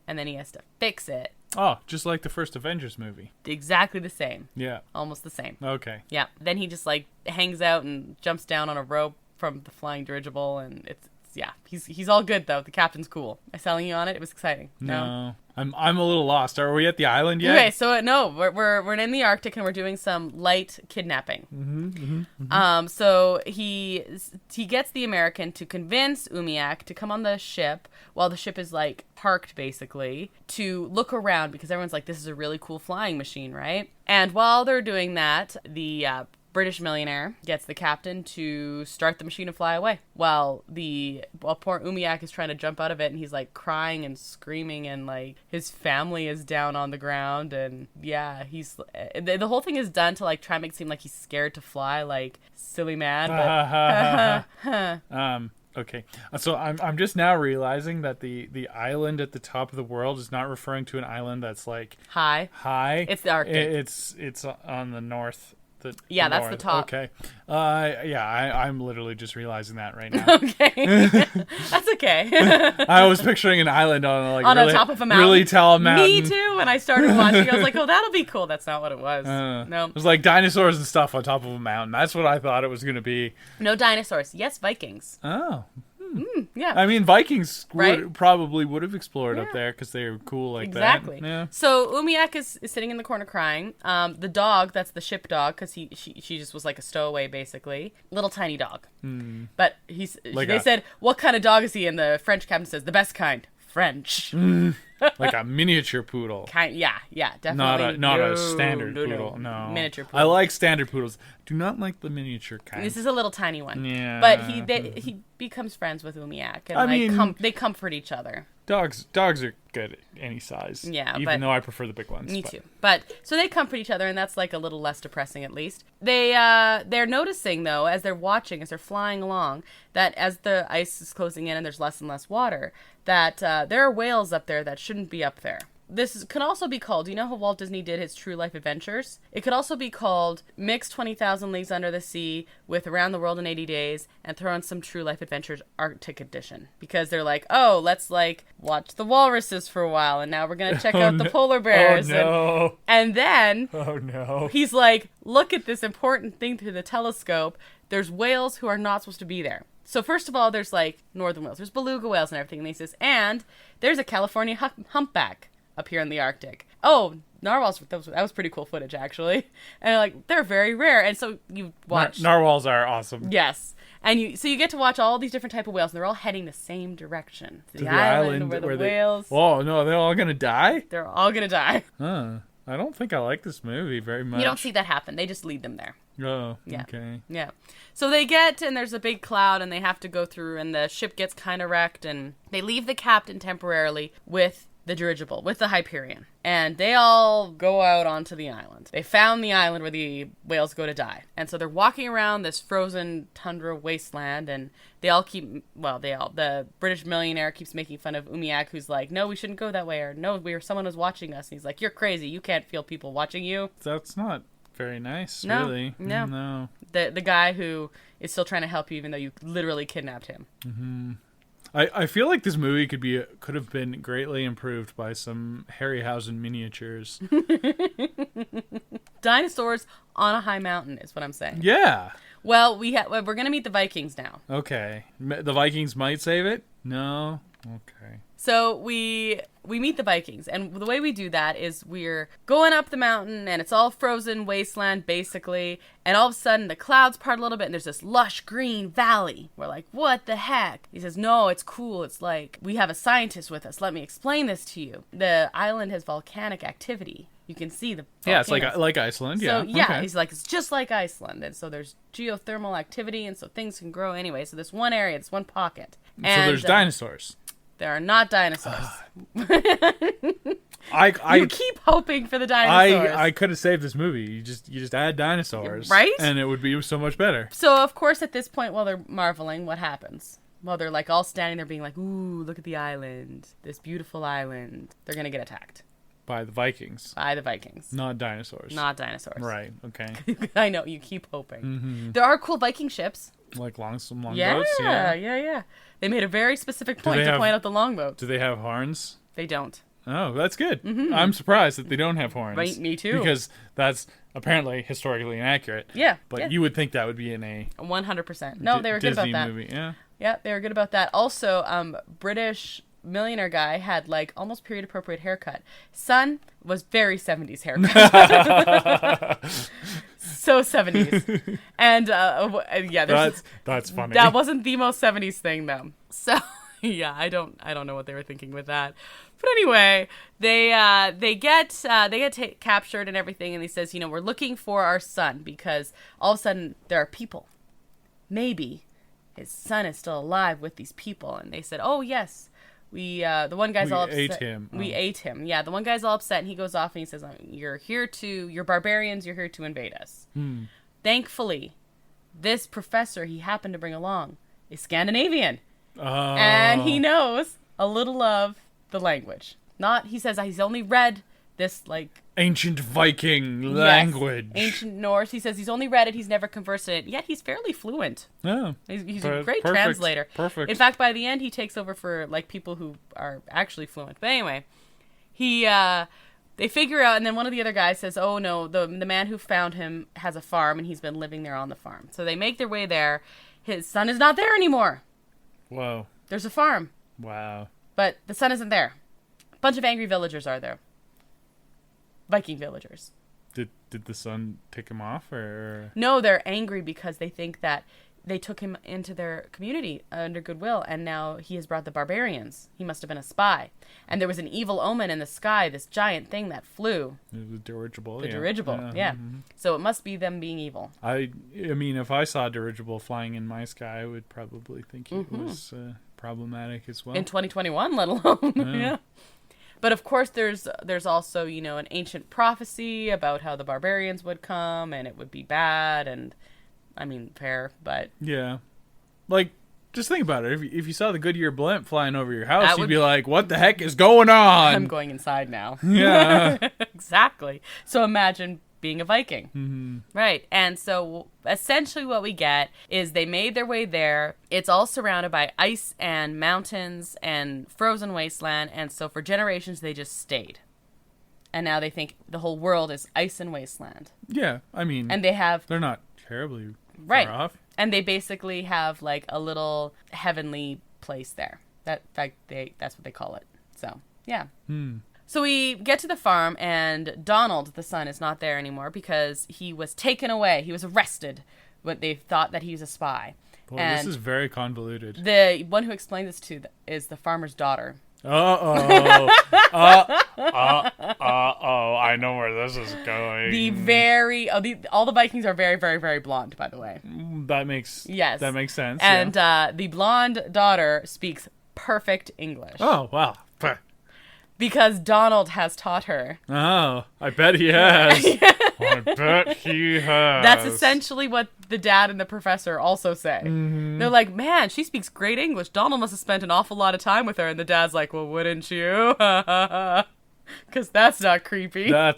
and then he has to fix it. Oh, just like the first Avengers movie. Exactly the same. Yeah. Almost the same. Okay. Yeah. Then he just like hangs out and jumps down on a rope from the flying dirigible, and it's he's all good though. The captain's cool. I'm selling you on it. It was exciting. No. I'm a little lost. Are we at the island yet? Okay, so no, we're in the Arctic and we're doing some light kidnapping. So he gets the American to convince Umiak to come on the ship while the ship is like parked basically to look around because everyone's like, this is a really cool flying machine, right? And while they're doing that, the British millionaire gets the captain to start the machine and fly away while poor Umiak is trying to jump out of it and he's like crying and screaming and like his family is down on the ground and he's the whole thing is done to like try and make it seem like he's scared to fly, like silly man. Okay, so I'm just now realizing that the island at the top of the world is not referring to an island that's like high. It's the Arctic. It's on the north. That's the top. Okay. I'm literally just realizing that right now. Okay. That's okay. I was picturing an island on the top of a mountain. Really tall mountain. Me too. When I started watching, I was like, oh, that'll be cool. That's not what it was. No. It was like dinosaurs and stuff on top of a mountain. That's what I thought it was going to be. No dinosaurs. Yes, Vikings. Oh. Yeah. I mean, Vikings right? probably would have explored up there because they were cool like that. Exactly. Yeah. So Umiak is sitting in the corner crying. The dog, that's the ship dog, because she just was like a stowaway basically. Little tiny dog. But they said, what kind of dog is he? And the French captain says, the best kind. French. Like a miniature poodle. Yeah, definitely. Not a standard poodle. No. Miniature poodle. I like standard poodles. Do not like the miniature kind. This is a little tiny one. Yeah. But he becomes friends with Umiak and they comfort each other. Dogs are good at any size. Yeah, even though I prefer the big ones. Me too. But so they comfort each other, and that's like a little less depressing at least. They're noticing though as they're watching, as they're flying along, that as the ice is closing in and there's less and less water, that there are whales up there that shouldn't be up there. This could also be called, you know how Walt Disney did his True Life Adventures? It could also be called Mix 20,000 Leagues Under the Sea with Around the World in 80 Days and throw in some True Life Adventures Arctic Edition. Because they're like, oh, let's like watch the walruses for a while and now we're going to check out the polar bears. Oh, no. And then oh, no. He's like, look at this important thing through the telescope. There's whales who are not supposed to be there. So first of all, there's like northern whales. There's beluga whales and everything. And he says, and there's a California humpback up here in the Arctic. Oh, narwhals, that was pretty cool footage, actually. And like, they're very rare. And so you watch... Narwhals are awesome. Yes. And you get to watch all these different type of whales, and they're all heading the same direction. To the island where the whales... Oh, no, they're all going to die? They're all going to die. Huh. I don't think I like this movie very much. You don't see that happen. They just lead them there. Oh, yeah. Okay. Yeah. So they get, and there's a big cloud, and they have to go through, and the ship gets kind of wrecked, and they leave the captain temporarily with the dirigible, with the Hyperion. And they all go out onto the island. They found the island where the whales go to die. And so they're walking around this frozen tundra wasteland, and the British millionaire keeps making fun of Umiak, who's like, no, we shouldn't go that way, or no, someone was watching us. And he's like, you're crazy. You can't feel people watching you. That's not very nice, no, really. No. The guy who is still trying to help you, even though you literally kidnapped him. Mm-hmm. I feel like this movie could have been greatly improved by some Harryhausen miniatures. Dinosaurs on a high mountain is what I'm saying. Yeah. Well, we're going to meet the Vikings now. Okay. The Vikings might save it? No? Okay. So we meet the Vikings, and the way we do that is we're going up the mountain, and it's all frozen wasteland, basically, and all of a sudden the clouds part a little bit, and there's this lush green valley. We're like, what the heck? He says, no, it's cool. It's like, we have a scientist with us. Let me explain this to you. The island has volcanic activity. You can see the Yeah, it's volcanoes. like Iceland. Yeah. So, yeah, okay. he's like, it's just like Iceland. And so there's geothermal activity, and so things can grow anyway. So this one area, this one pocket. So And, there's dinosaurs. There are not dinosaurs. I You keep hoping for the dinosaurs. I could have saved this movie. You just add dinosaurs, Right? And it would be so much better. So, of course, at this point, while they're marveling, what happens? Well, they're like all standing there being like, ooh, look at the island. This beautiful island. They're going to get attacked. By the Vikings, By the Vikings. not dinosaurs. Not dinosaurs. Right. Okay. I know, you keep hoping. Mm-hmm. There are cool Viking ships. Like some long Yeah, boats. yeah. They made a very specific point they to have- point out the longboat. Do they have horns? They don't. Oh, that's good. I'm surprised that they don't have horns. Right, me too. Because that's apparently historically inaccurate. Yeah. But yeah. you would think that would be in a 100%. No, they were good Disney about that. movie. Yeah. Yeah, they were good about that. Also, British millionaire guy had like almost period appropriate haircut. Son was very 70s haircut. So 70s. And yeah, That's funny. that wasn't the most 70s thing though. So yeah, I don't know what they were thinking with that. But anyway, they get captured and everything, and he says, we're looking for our son because all of a sudden there are people. Maybe his son is still alive with these people, and they said, "Oh yes, the one guy's all upset. ate him. We Oh. ate him. Yeah, the one guy's all upset, and he goes off and he says, you're barbarians. You're here to invade us." Thankfully, this professor he happened to bring along is Scandinavian, and he knows a little of the language. He says he's only read this like Ancient Viking language. Yes, ancient Norse. He says he's only read it. He's never conversed in it. Yet he's fairly fluent. Oh. He's a great Perfect. translator. Perfect. In fact, by the end, he takes over for like people who are actually fluent. But anyway, they figure out, and then one of the other guys says, "Oh no, the man who found him has a farm, and he's been living there on the farm." So they make their way there. His son is not there anymore. Whoa. There's a farm, Wow. but the son isn't there. A bunch of angry villagers are there. Viking villagers. Did the son take him off or? No, they're angry because they think that they took him into their community under goodwill, and now he has brought the barbarians. He must have been a spy. And there was an evil omen in the sky, this giant thing that flew. It was dirigible. The yeah. dirigible, yeah. So it must be them being evil. I mean, if I saw a dirigible flying in my sky, I would probably think it was problematic as well. In 2021, let alone. Yeah. Yeah. But of course, there's also, an ancient prophecy about how the barbarians would come, and it would be bad, and, I mean, fair, but... Yeah. Like, just think about it. If you saw the Goodyear blimp flying over your house, That you'd would- be like, what the heck is going on? I'm going inside now. Yeah. Exactly. So imagine being a Viking. Mm-hmm. Right. And so essentially what we get is they made their way there. It's all surrounded by ice and mountains and frozen wasteland. And so for generations, they just stayed. And now they think the whole world is ice and wasteland. Yeah, I mean, And they have... they're not terribly Right. far off. And they basically have like a little heavenly place there. That's what they call it. So, yeah. So we get to the farm, and Donald, the son, is not there anymore because he was taken away. He was arrested, but they thought that he was a spy. Boy, and this is very convoluted. the one who explained this to is the farmer's daughter. Uh-oh. I know where this is going. All the Vikings are very, very, very blonde, by the way. That makes sense. And yeah. the blonde daughter speaks perfect English. Oh, wow. Because Donald has taught her. Oh, I bet he has. I bet he has. That's essentially what the dad and the professor also say. Mm-hmm. They're like, man, she speaks great English. Donald must have spent an awful lot of time with her. And the dad's like, well, wouldn't you? Because that's not creepy. That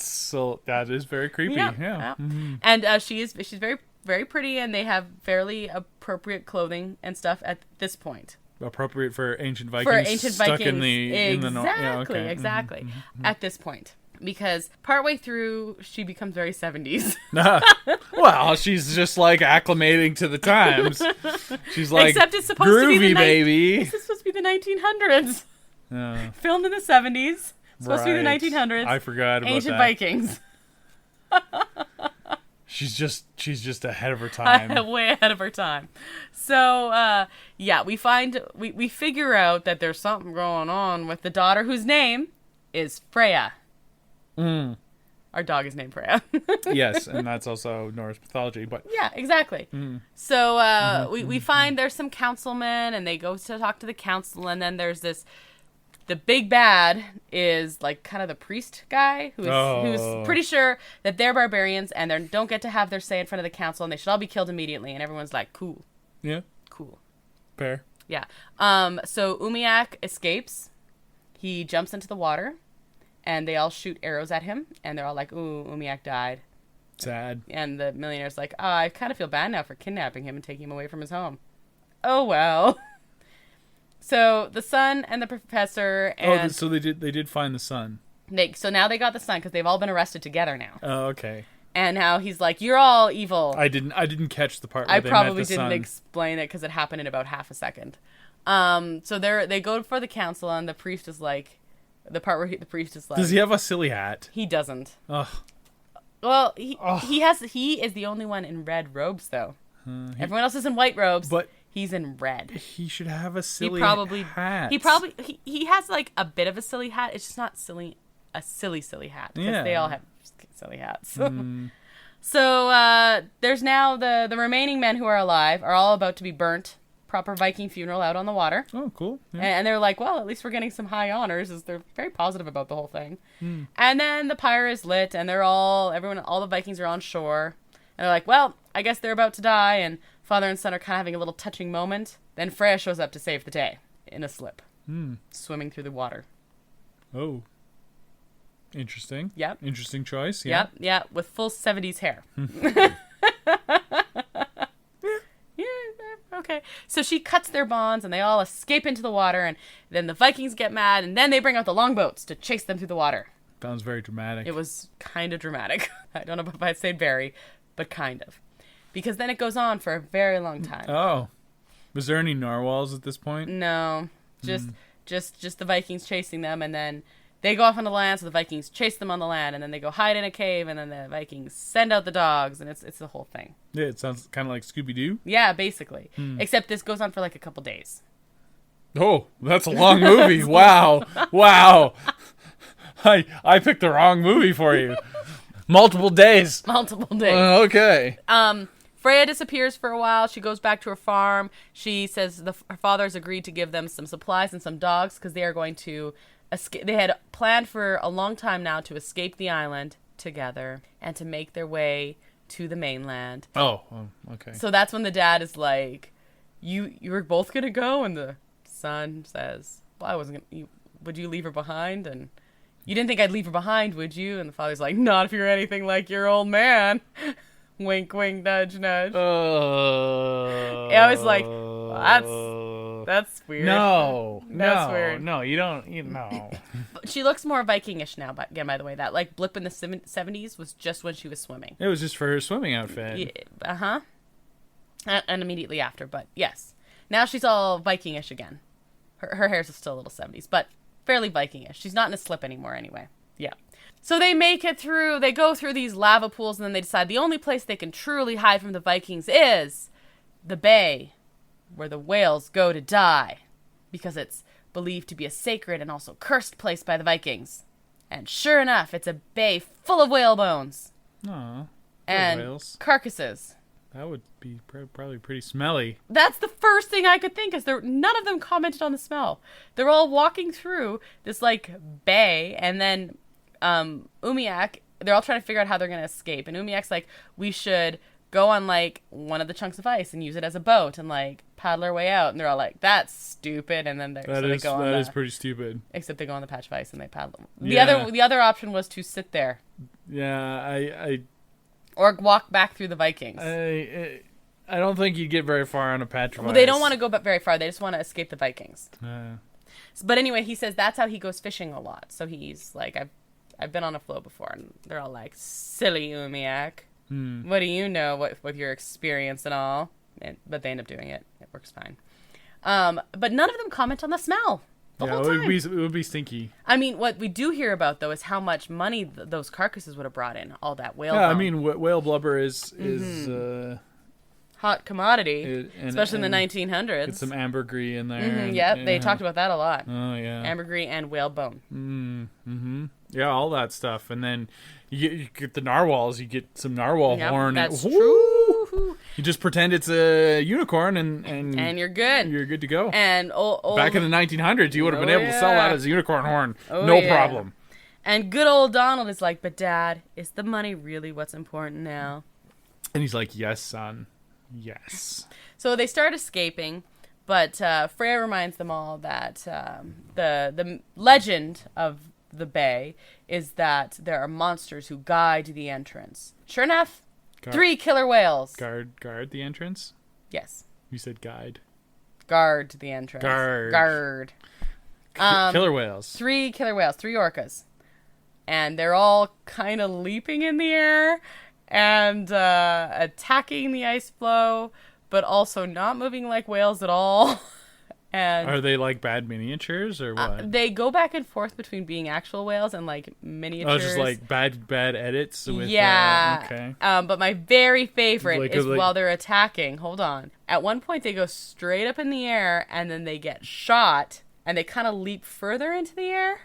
is very creepy. Yeah. Mm-hmm. And she's very, very pretty, and they have fairly appropriate clothing and stuff at this point. Appropriate for ancient Vikings. Stuck in the north. Yeah, okay. Exactly. Mm-hmm. At this point. Because partway through, she becomes very 70s. Well, she's just like acclimating to the times. She's like, except it's supposed groovy, to be baby. This is supposed to be the 1900s. Oh, Filmed in the 70s. Supposed to be the right. 1900s. I forgot about Ancient that. Vikings. She's just ahead of her time. Way ahead of her time. So, yeah, we figure out that there's something going on with the daughter whose name is Freya. Our dog is named Freya. Yes, and that's also Norse mythology. But Yeah, exactly. So we find there's some councilmen, and they go to talk to the council, and then there's this. The big bad is like kind of the priest guy who's pretty sure that they're barbarians and they don't get to have their say in front of the council, and they should all be killed immediately. And everyone's like, cool. Yeah. Cool. Fair. Yeah. So Umiak escapes. He jumps into the water, and they all shoot arrows at him, and they're all like, ooh, Umiak died. Sad. And the millionaire's like, oh, I kind of feel bad now for kidnapping him and taking him away from his home. Oh, well. So the son and the professor and... so they did find the son. So now they got the son because they've all been arrested together now. Oh, okay. And now he's like, you're all evil. I didn't catch the part where I they probably met the didn't son. explain it because it happened in about half a second. So they go for the council, and the priest is like... The part where the priest is like... Does he have a silly hat? He doesn't. Ugh. Well, he is the only one in red robes, though. Everyone else is in white robes. But he's in red. he should have a silly hat. He has like a bit of a silly hat. It's just not a silly hat, because they all have silly hats. So there's now the remaining men who are alive are all about to be burnt. Proper Viking funeral out on the water. Oh, cool. Yeah. And they're like, well, at least we're getting some high honors, as they're very positive about the whole thing. And then the pyre is lit, and all the Vikings are on shore. And they're like, well, I guess they're about to die, and father and son are kind of having a little touching moment. Then Freya shows up to save the day in a slip, swimming through the water. Oh. Interesting. Yep. Interesting choice. Yeah. Yep, with full 70s hair. Okay. So she cuts their bonds, and they all escape into the water, and then the Vikings get mad, and then they bring out the longboats to chase them through the water. Sounds very dramatic. It was kind of dramatic. I don't know if I'd say very, but kind of. Because then it goes on for a very long time. Oh. Was there any narwhals at this point? No. Just the Vikings chasing them, and then they go off on the land, so the Vikings chase them on the land, and then they go hide in a cave, and then the Vikings send out the dogs, and it's the whole thing. Yeah, it sounds kind of like Scooby-Doo. Yeah, basically. Except this goes on for like a couple days. Oh, that's a long movie. Wow. I picked the wrong movie for you. Multiple days. Okay. Freya disappears for a while. She goes back to her farm. She says her father's agreed to give them some supplies and some dogs because they are going to escape. They had planned for a long time now to escape the island together and to make their way to the mainland. Oh, okay. So that's when the dad is like, "You were both gonna go," and the son says, "Well, I wasn't gonna. Would you leave her behind?" And you didn't think I'd leave her behind, would you? And the father's like, "Not if you're anything like your old man." Wink, wink, nudge, nudge. I was like, well, that's weird. No, that's weird. No, you don't. You know. She looks more Vikingish now. But again, by the way, that like blip in the 70s was just when she was swimming. It was just for her swimming outfit. And immediately after, but yes, now she's all Vikingish again. Her hair's still a little 70s, but fairly Vikingish. She's not in a slip anymore, anyway. Yeah. So they make it through, they go through these lava pools, and then they decide the only place they can truly hide from the Vikings is the bay where the whales go to die, because it's believed to be a sacred and also cursed place by the Vikings. And sure enough, it's a bay full of whale bones. Aw, and whales. Carcasses. That would be probably pretty smelly. That's the first thing I could think, is none of them commented on the smell. They're all walking through this like bay, and then Umiak, they're all trying to figure out how they're going to escape. And Umiak's like, we should go on like one of the chunks of ice and use it as a boat and like paddle our way out. And they're all like, that's stupid. And then they go on that is pretty stupid. Except they go on the patch of ice and they paddle. Yeah. The other option was to sit there. Yeah, or walk back through the Vikings. I don't think you'd get very far on a patch of ice. Well, they don't want to go very far. They just want to escape the Vikings. So, but anyway, he says that's how he goes fishing a lot. So he's like, I've been on a float before, and they're all like, silly Umiak. What do you know with your experience and all? But they end up doing it. It works fine. But none of them comment on the smell. The whole time. It would be stinky. I mean, what we do hear about, though, is how much money those carcasses would have brought in. All that whale bone. I mean, whale blubber is hot commodity, especially in the 1900s. Get some ambergris in there. They talked about that a lot. Oh, yeah. Ambergris and whale bone. Yeah, all that stuff. And then you get the narwhals. You get some narwhal horn. That's and, true. You just pretend it's a unicorn and you're good. You're good to go. And back in the 1900s, you would have been able to sell that as a unicorn horn. No problem. And good old Donald is like, but Dad, is the money really what's important now? And he's like, yes, son. Yes. So they start escaping, but Freya reminds them all that the legend of the bay is that there are monsters who guide the entrance. Sure enough, 3 killer whales. Guard the entrance? Yes. You said guide. Guard the entrance. Guard. Killer whales. 3 killer whales, 3 orcas. And they're all kind of leaping in the air and attacking the ice floe, but also not moving like whales at all. And are they like bad miniatures or what? They go back and forth between being actual whales and like miniatures. Oh, just like bad edits with okay. But my very favorite is like, while they're attacking. Hold on. At one point they go straight up in the air and then they get shot and they kind of leap further into the air.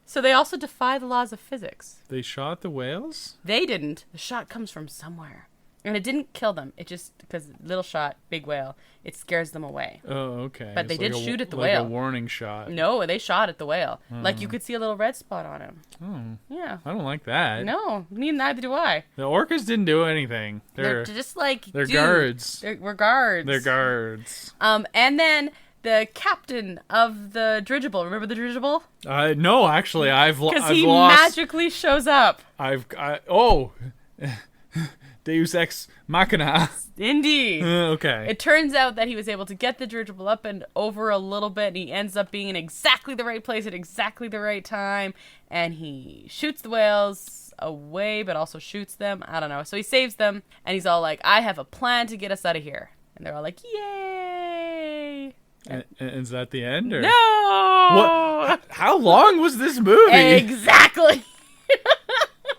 So they also defy the laws of physics. They shot the whales? They didn't. The shot comes from somewhere. And it didn't kill them. It just, because little shot, big whale, it scares them away. Oh, okay. But they did shoot at the like whale. a warning shot. No, they shot at the whale. Like you could see a little red spot on him. Oh. Yeah. I don't like that. No, neither do I. The orcas didn't do anything. They're just like, they're guards. We're guards. They're guards. And then the captain of the dirigible. Remember the dirigible? No, actually, I've lost. Because he magically shows up. Deus Ex Machina. Indeed. Okay. It turns out that he was able to get the dirigible up and over a little bit, and he ends up being in exactly the right place at exactly the right time, and he shoots the whales away, but also shoots them. I don't know. So he saves them, and he's all like, I have a plan to get us out of here. And they're all like, yay! And is that the end? Or? No! What? How long was this movie? Exactly!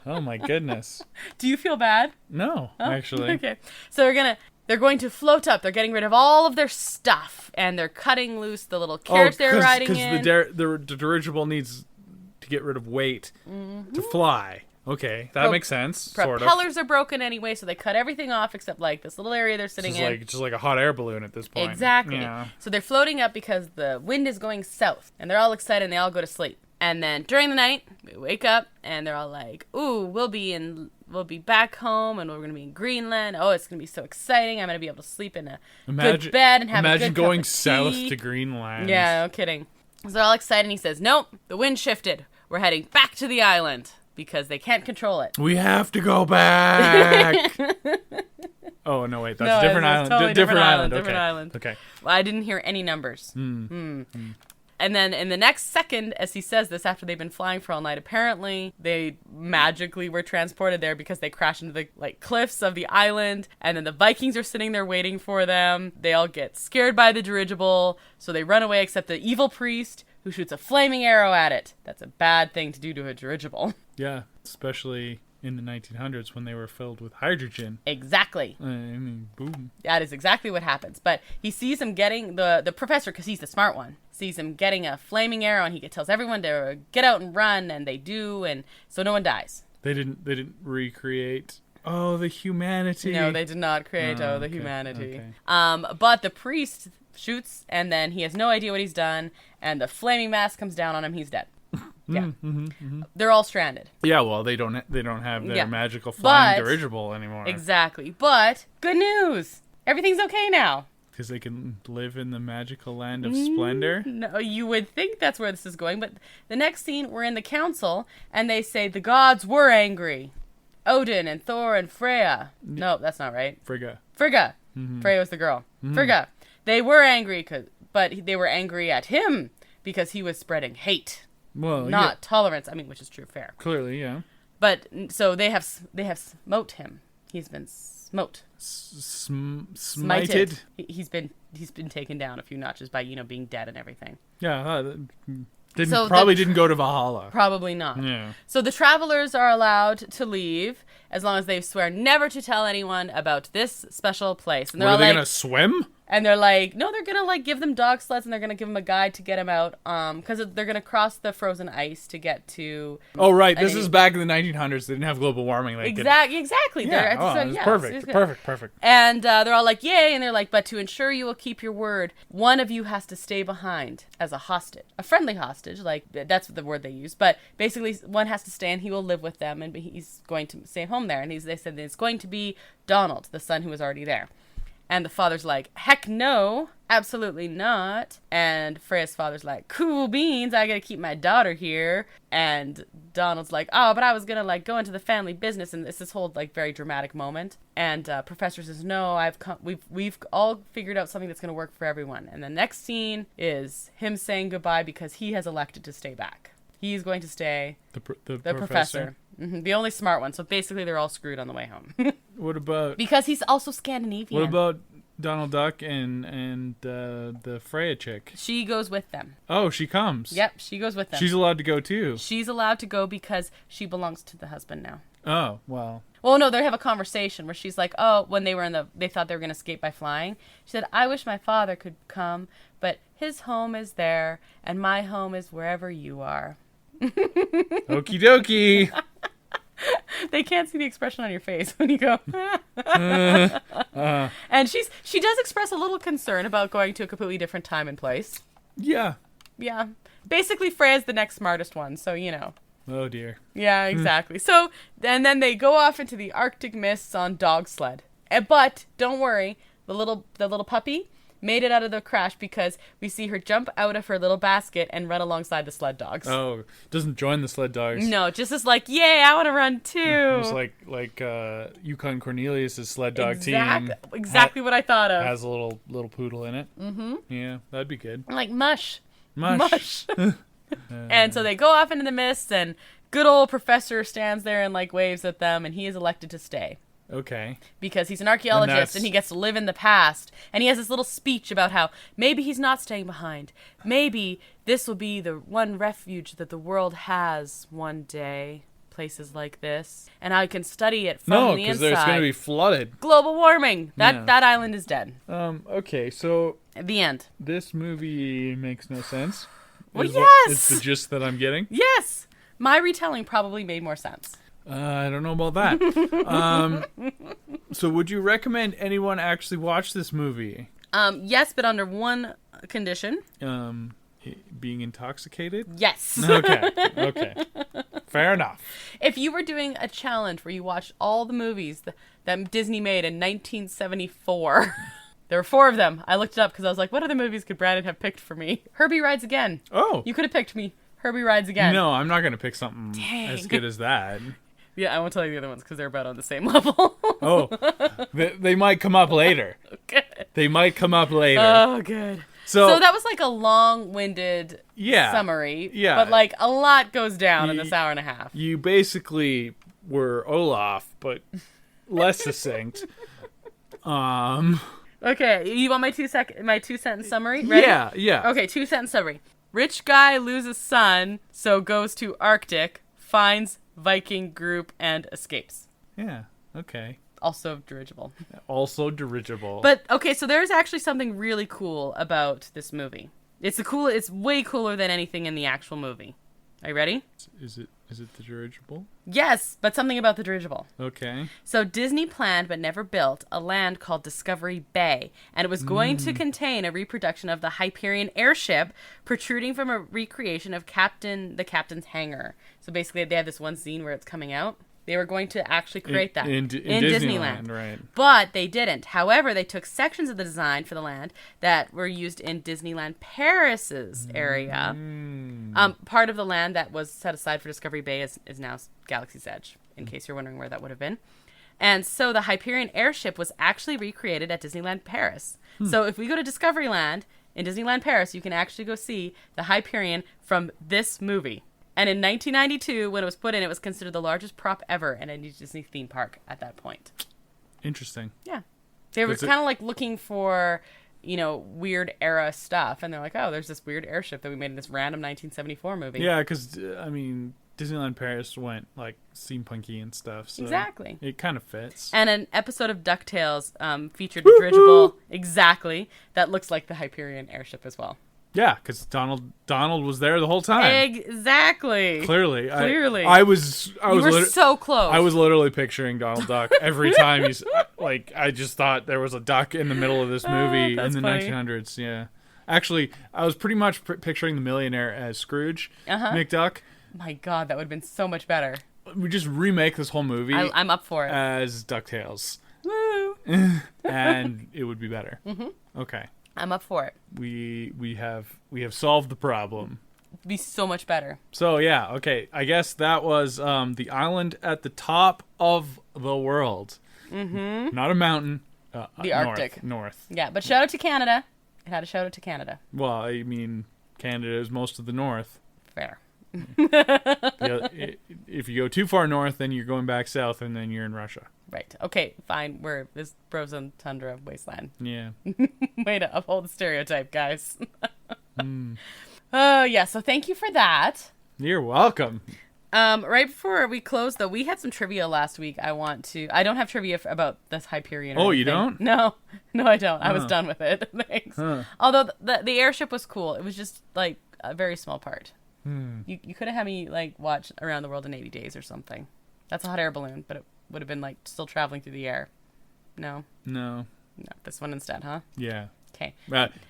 Oh my goodness. Do you feel bad? No, actually. Okay. So they're going to float up. They're getting rid of all of their stuff, and they're cutting loose the little carriage they're riding in. Because the dirigible needs to get rid of weight to fly. Okay, that makes sense. Sort of. Propellers are broken anyway, so they cut everything off except like this little area they're sitting in. Just like a hot air balloon at this point. Exactly. Yeah. So they're floating up because the wind is going south, and they're all excited and they all go to sleep. And then during the night, we wake up and they're all like, "Ooh, we'll be back home and we're going to be in Greenland. Oh, it's going to be so exciting. I'm going to be able to sleep in a good bed and have a good Imagine going cup of south tea." to Greenland. Yeah, no kidding. So they're all excited and he says, "Nope, the wind shifted. We're heading back to the island because they can't control it. We have to go back." Oh, no, wait. That's a different island. Totally different island. Different island. Okay. Well, I didn't hear any numbers. And then in the next second, as he says this, after they've been flying for all night, apparently they magically were transported there because they crashed into the cliffs of the island. And then the Vikings are sitting there waiting for them. They all get scared by the dirigible, so they run away except the evil priest who shoots a flaming arrow at it. That's a bad thing to do to a dirigible. Yeah, especially in the 1900s when they were filled with hydrogen. Exactly. I mean, boom. That is exactly what happens. But he sees him getting, the professor, because he's the smart one, sees him getting a flaming arrow, and he tells everyone to get out and run, and they do, and so no one dies. They didn't recreate, the humanity. No, they did not create, the humanity. Okay. But the priest shoots, and then he has no idea what he's done, and the flaming mask comes down on him, he's dead. Yeah. They're all stranded. Yeah, well, they don't have their magical flying dirigible anymore. Exactly. But good news. Everything's okay now. Because they can live in the magical land of splendor? No, you would think that's where this is going, but the next scene, we're in the council, and they say the gods were angry. Odin and Thor and Freya. No, that's not right. Frigga. Freya was the girl. Frigga. They were angry, but they were angry at him because he was spreading hate. Well, not tolerance. I mean, which is true, fair. Clearly, yeah. But so they have smote him. He's been smote. Smited. He's been taken down a few notches by being dead and everything. Yeah, didn't go to Valhalla. Probably not. Yeah. So the travelers are allowed to leave as long as they swear never to tell anyone about this special place. And they're Are all they like, gonna swim? And they're like, no, they're going to like give them dog sleds and they're going to give them a guide to get them out. Because they're going to cross the frozen ice to get to. Oh, right. This is back in the 1900s. They didn't have global warming. Exactly. Yeah, perfect. And they're all like, yay. And they're like, but to ensure you will keep your word, one of you has to stay behind as a hostage, a friendly hostage. Like, that's the word they use. But basically, one has to stay and he will live with them and he's going to stay home there. And they said that it's going to be Donald, the son who was already there. And the father's like, heck no, absolutely not. And Freya's father's like, cool beans, I gotta keep my daughter here. And Donald's like, oh, but I was gonna like go into the family business. And it's this whole like very dramatic moment. And Professor says, no, we've all figured out something that's gonna work for everyone. And the next scene is him saying goodbye because he has elected to stay back. He's going to stay. The professor. Mm-hmm. The only smart one. So basically they're all screwed on the way home. What about... Because he's also Scandinavian. What about Donald Duck and the Freya chick? She goes with them. Oh, she comes. Yep, she goes with them. She's allowed to go too. She's allowed to go because she belongs to the husband now. Oh, well. Well, no, they have a conversation where she's like, oh, when they thought they were going to escape by flying. She said, I wish my father could come, but his home is there, and my home is wherever you are. Okie dokie. They can't see the expression on your face when you go. And she does express a little concern about going to a completely different time and place. Yeah. Yeah. Basically, Freya's the next smartest one, so you know. Oh dear. Yeah, exactly. So, and then they go off into the Arctic mists on dog sled. But don't worry, the little puppy made it out of the crash because we see her jump out of her little basket and run alongside the sled dogs. Oh, doesn't join the sled dogs. No, just as like, yay, I want to run too. It's like Yukon Cornelius' sled dog team. Exactly what I thought of. Has a little poodle in it. Mm-hmm. Yeah, that'd be good. Like mush. Mush. And so they go off into the mist and good old professor stands there and like waves at them and he is elected to stay. Okay. Because he's an archaeologist and he gets to live in the past. And he has this little speech about how maybe he's not staying behind. Maybe this will be the one refuge that the world has one day. Places like this. And I can study it from the inside. No, because there's going to be flooded. Global warming. That island is dead. Okay, so... At the end. This movie makes no sense. Well, yes! It's the gist that I'm getting. Yes! My retelling probably made more sense. I don't know about that. So would you recommend anyone actually watch this movie? Yes, but under one condition. Being intoxicated? Yes. Okay. Fair enough. If you were doing a challenge where you watched all the movies that Disney made in 1974, there were 4 of them. I looked it up because I was like, what other movies could Brandon have picked for me? Herbie Rides Again. Oh. You could have picked me. Herbie Rides Again. No, I'm not going to pick something as good as that. Yeah, I won't tell you the other ones because they're about on the same level. Oh, they might come up later. Good. They might come up later. Oh, good. So that was like a long-winded summary. Yeah. But like a lot goes down in this hour and a half. You basically were Olaf, but less succinct. Okay, you want my 2-sentence summary? Ready? Yeah. Okay, 2-sentence summary. Rich guy loses son, so goes to Arctic, finds Viking group, and escapes. Yeah, okay. Also dirigible. But, okay, so there's actually something really cool about this movie. It's way cooler than anything in the actual movie. Are you ready? Is it the dirigible? Yes, but something about the dirigible. Okay. So Disney planned but never built a land called Discovery Bay, and it was going to contain a reproduction of the Hyperion airship protruding from a recreation of the captain's hangar. So basically they have this one scene where it's coming out. They were going to actually create that in Disneyland, right? But they didn't. However, they took sections of the design for the land that were used in Disneyland Paris's area. Part of the land that was set aside for Discovery Bay is now Galaxy's Edge, in case you're wondering where that would have been. And so the Hyperion airship was actually recreated at Disneyland Paris. So if we go to Discoveryland in Disneyland Paris, you can actually go see the Hyperion from this movie. And in 1992, when it was put in, it was considered the largest prop ever in a Disney theme park at that point. Interesting. Yeah. They were kind of like looking for, weird era stuff. And they're like, oh, there's this weird airship that we made in this random 1974 movie. Yeah, because, Disneyland Paris went like steampunky and stuff. So Exactly. It kind of fits. And an episode of DuckTales featured a dirigible, exactly, that looks like the Hyperion airship as well. Yeah, because Donald was there the whole time. Exactly. Clearly. You were so close. I was literally picturing Donald Duck every time he's like. I just thought there was a duck in the middle of this movie in the funny. 1900s. Yeah, actually, I was pretty much picturing the millionaire as Scrooge McDuck. My God, that would have been so much better. We just remake this whole movie. I'm up for it. As DuckTales. Woo! And it would be better. Mm-hmm. Okay. I'm up for it. We have solved the problem. It'd be so much better. So yeah, okay. I guess that was the island at the top of the world. Mm-hmm. Not a mountain. The Arctic. North. Yeah, but shout out to Canada. It had a shout out to Canada. Well, I mean, Canada is most of the north. Fair. If you go too far north, then you're going back south, and then you're in Russia. Right. Okay, fine. We're this frozen tundra wasteland. Yeah. Way to uphold the stereotype, guys. Yeah, so thank you for that. You're welcome. Right before we close, though, we had some trivia last week. I don't have trivia about this Hyperion. Oh, you don't? No, I don't. I was done with it. Thanks. Although the airship was cool. It was just like a very small part. You could have had me like watch Around the World in 80 Days or something. That's a hot air balloon, but it would have been like still traveling through the air. No, this one instead, huh? Yeah. Okay.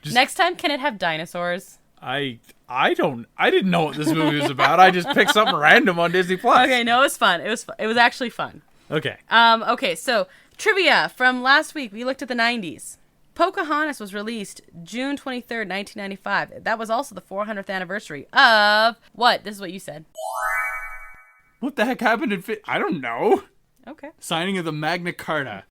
Just, next time, can it have dinosaurs? I didn't know what this movie was about. I just picked something random on Disney Plus. Okay, no, it was fun. It was actually fun. Okay. Okay, so trivia from last week. We looked at the 90s. Pocahontas was released June 23rd, 1995. That was also the 400th anniversary of what? This is what you said. What the heck happened in I don't know. Okay. Signing of the Magna Carta.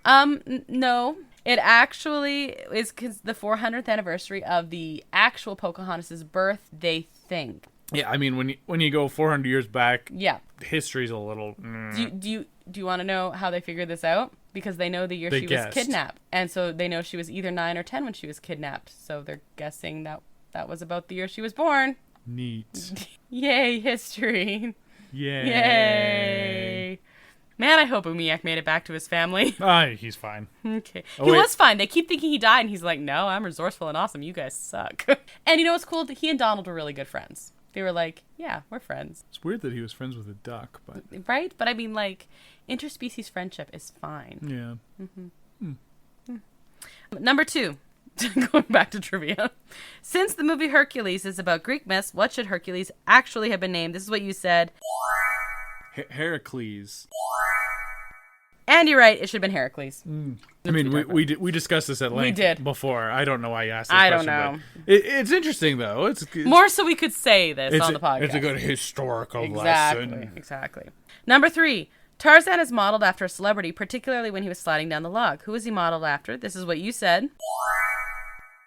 No. It actually is the 400th anniversary of the actual Pocahontas' birth, they think. Yeah, I mean, when you go 400 years back, yeah, history's a little... Do you want to know how they figured this out? Because they know the year she was kidnapped. And so they know she was either 9 or 10 when she was kidnapped. So they're guessing that was about the year she was born. Neat. Yay, history. Yay. Man, I hope Umiak made it back to his family. He's fine. Okay. He was fine. They keep thinking he died, and he's like, no, I'm resourceful and awesome. You guys suck. And you know what's cool? He and Donald were really good friends. They were like, yeah, we're friends. It's weird that he was friends with a duck, but... Right? But I mean, like, interspecies friendship is fine. Yeah. Mm-hmm. Number 2. Going back to trivia. Since the movie Hercules is about Greek myths, what should Hercules actually have been named? This is what you said. Heracles. And you're right. It should have been Heracles. I mean, we discussed this at length before. I don't know why you asked this question. I don't know. It's interesting, though. It's more so we could say this on the podcast. It's a good historical lesson. Exactly. Number 3. Tarzan is modeled after a celebrity, particularly when he was sliding down the log. Who is he modeled after? This is what you said.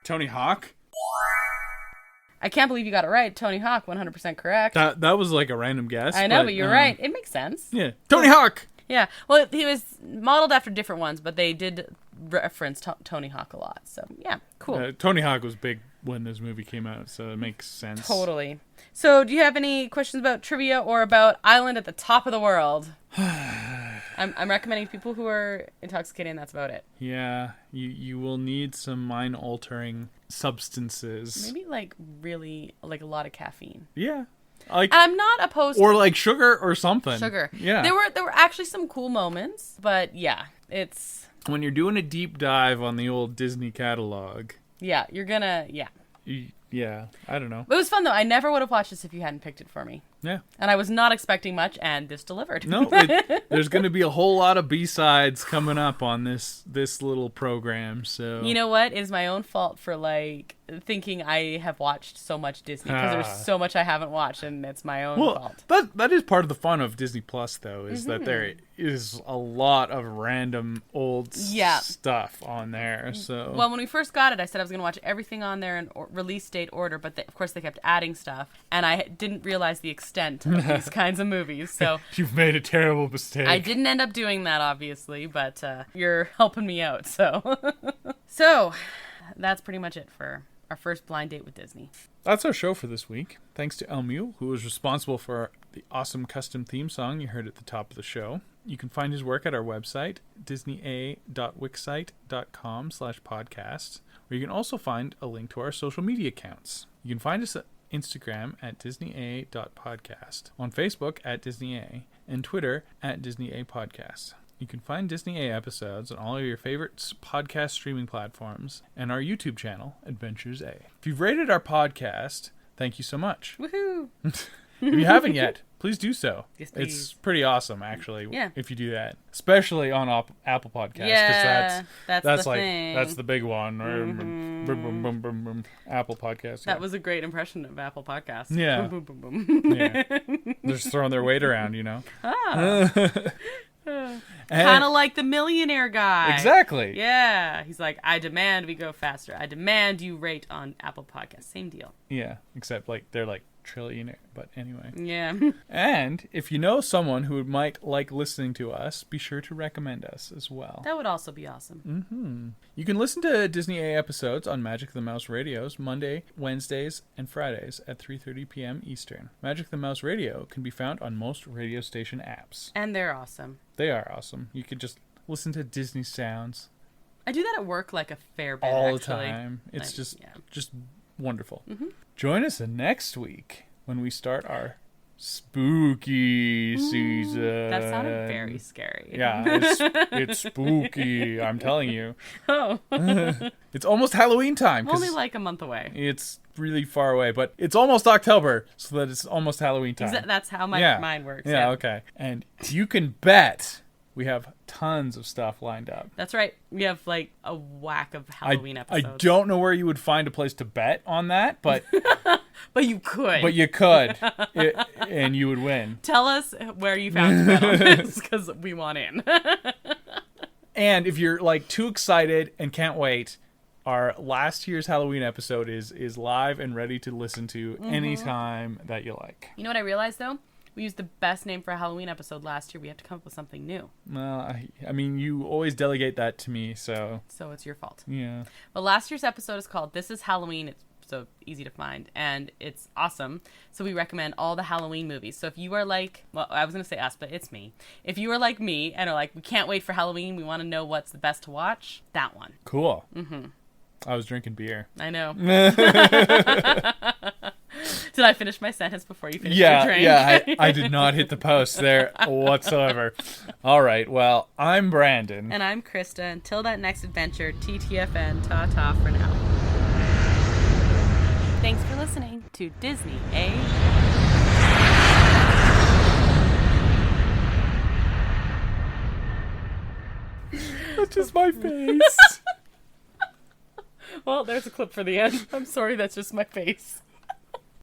Tony Hawk? I can't believe you got it right. Tony Hawk, 100% correct. That was like a random guess. I know, but you're right. It makes sense. Yeah. Tony Hawk! Yeah. Well, he was modeled after different ones, but they did reference Tony Hawk a lot. So, yeah, cool. Tony Hawk was big when this movie came out, so it makes sense. Totally. So, do you have any questions about trivia or about Island at the Top of the World? I'm recommending people who are intoxicated, and that's about it. Yeah, you will need some mind-altering substances. Maybe, like, really, like, a lot of caffeine. Yeah. Like, I'm not opposed or like sugar or something. Sugar. Yeah. There were actually some cool moments, but yeah, it's... When you're doing a deep dive on the old Disney catalog. Yeah, you're gonna... Yeah. Yeah, I don't know. It was fun, though. I never would have watched this if you hadn't picked it for me. Yeah. And I was not expecting much, and this delivered. No, there's going to be a whole lot of B-sides coming up on this little program, so... You know what? It is my own fault for, like, thinking I have watched so much Disney, because there's so much I haven't watched, and it's my own fault. That is part of the fun of Disney Plus, though, is that there is a lot of random old stuff on there, so... Well, when we first got it, I said I was going to watch everything on there in release date order, but of course they kept adding stuff, and I didn't realize the extent of these kinds of movies, so... You've made a terrible mistake. I didn't end up doing that, obviously, but you're helping me out, so... So, that's pretty much it for our first blind date with Disney. That's our show for this week. Thanks to El Mule, who was responsible for the awesome custom theme song you heard at the top of the show. You can find his work at our website, disneya.wixsite.com/podcasts, where you can also find a link to our social media accounts. You can find us at Instagram at disneya.podcast, on Facebook at disneya, and Twitter at disneyapodcast. You can find Disney A episodes on all of your favorite podcast streaming platforms and our YouTube channel, Adventures A. If you've rated our podcast, thank you so much. Woohoo! If you haven't yet, please do so. Yes, please. It's pretty awesome, actually, Yeah. if you do that. Especially on Apple Podcasts. Yeah, that's the like, thing. that's the big one. Mm-hmm. Apple Podcasts. That was a great impression of Apple Podcasts. Yeah. Boom, boom, boom, boom. Yeah. They're just throwing their weight around, you know? Kind of like the millionaire guy. Exactly. Yeah. He's like, I demand we go faster. I demand you rate on Apple Podcasts. Same deal. Yeah, except like they're like trillionaire, but anyway. Yeah. And if you know someone who might like listening to us, be sure to recommend us as well. That would also be awesome. Mm-hmm. You can listen to Disney A episodes on Magic the Mouse Radios Monday, Wednesdays, and Fridays at 3:30 p.m. Eastern. Magic the Mouse Radio can be found on most radio station apps. And they're awesome. They are awesome. You could just listen to Disney sounds I do that at work like a fair bit, all actually. the time. It's Like, just wonderful. Mm-hmm. Join us next week when we start our spooky season. That sounded very scary. Yeah, it's spooky. I'm telling you. Oh. It's almost Halloween time. I'm only like a month away. It's really far away, but it's almost October, so that it's almost Halloween time. That's how my mind works. Yeah, okay. And you can bet we have tons of stuff lined up. That's right. We have like a whack of Halloween episodes. I don't know where you would find a place to bet on that, but But you could. but you could, and you would win. Tell us where you found to bet on this, because we want in. And if you're like too excited and can't wait, our last year's Halloween episode is live and ready to listen to anytime that you like. You know what I realized though? We used the best name for a Halloween episode last year. We have to come up with something new. Well, I mean, you always delegate that to me, so So it's your fault. yeah. But last year's episode is called This is Halloween. It's so easy to find, and it's awesome. So we recommend all the Halloween movies. So if you are like, well, I was going to say us, but it's me. If you are like me and are like, we can't wait for Halloween, we want to know what's the best to watch, that one. Cool. Mm-hmm. I was drinking beer. I know. Did I finish my sentence before you finished your drink? Yeah, I did not hit the post there whatsoever. All right, well, I'm Brandon. And I'm Krysta. Until that next adventure, TTFN, ta-ta for now. Thanks for listening to Disney A. That's just my face. Well, there's a clip for the end. I'm sorry, that's just my face.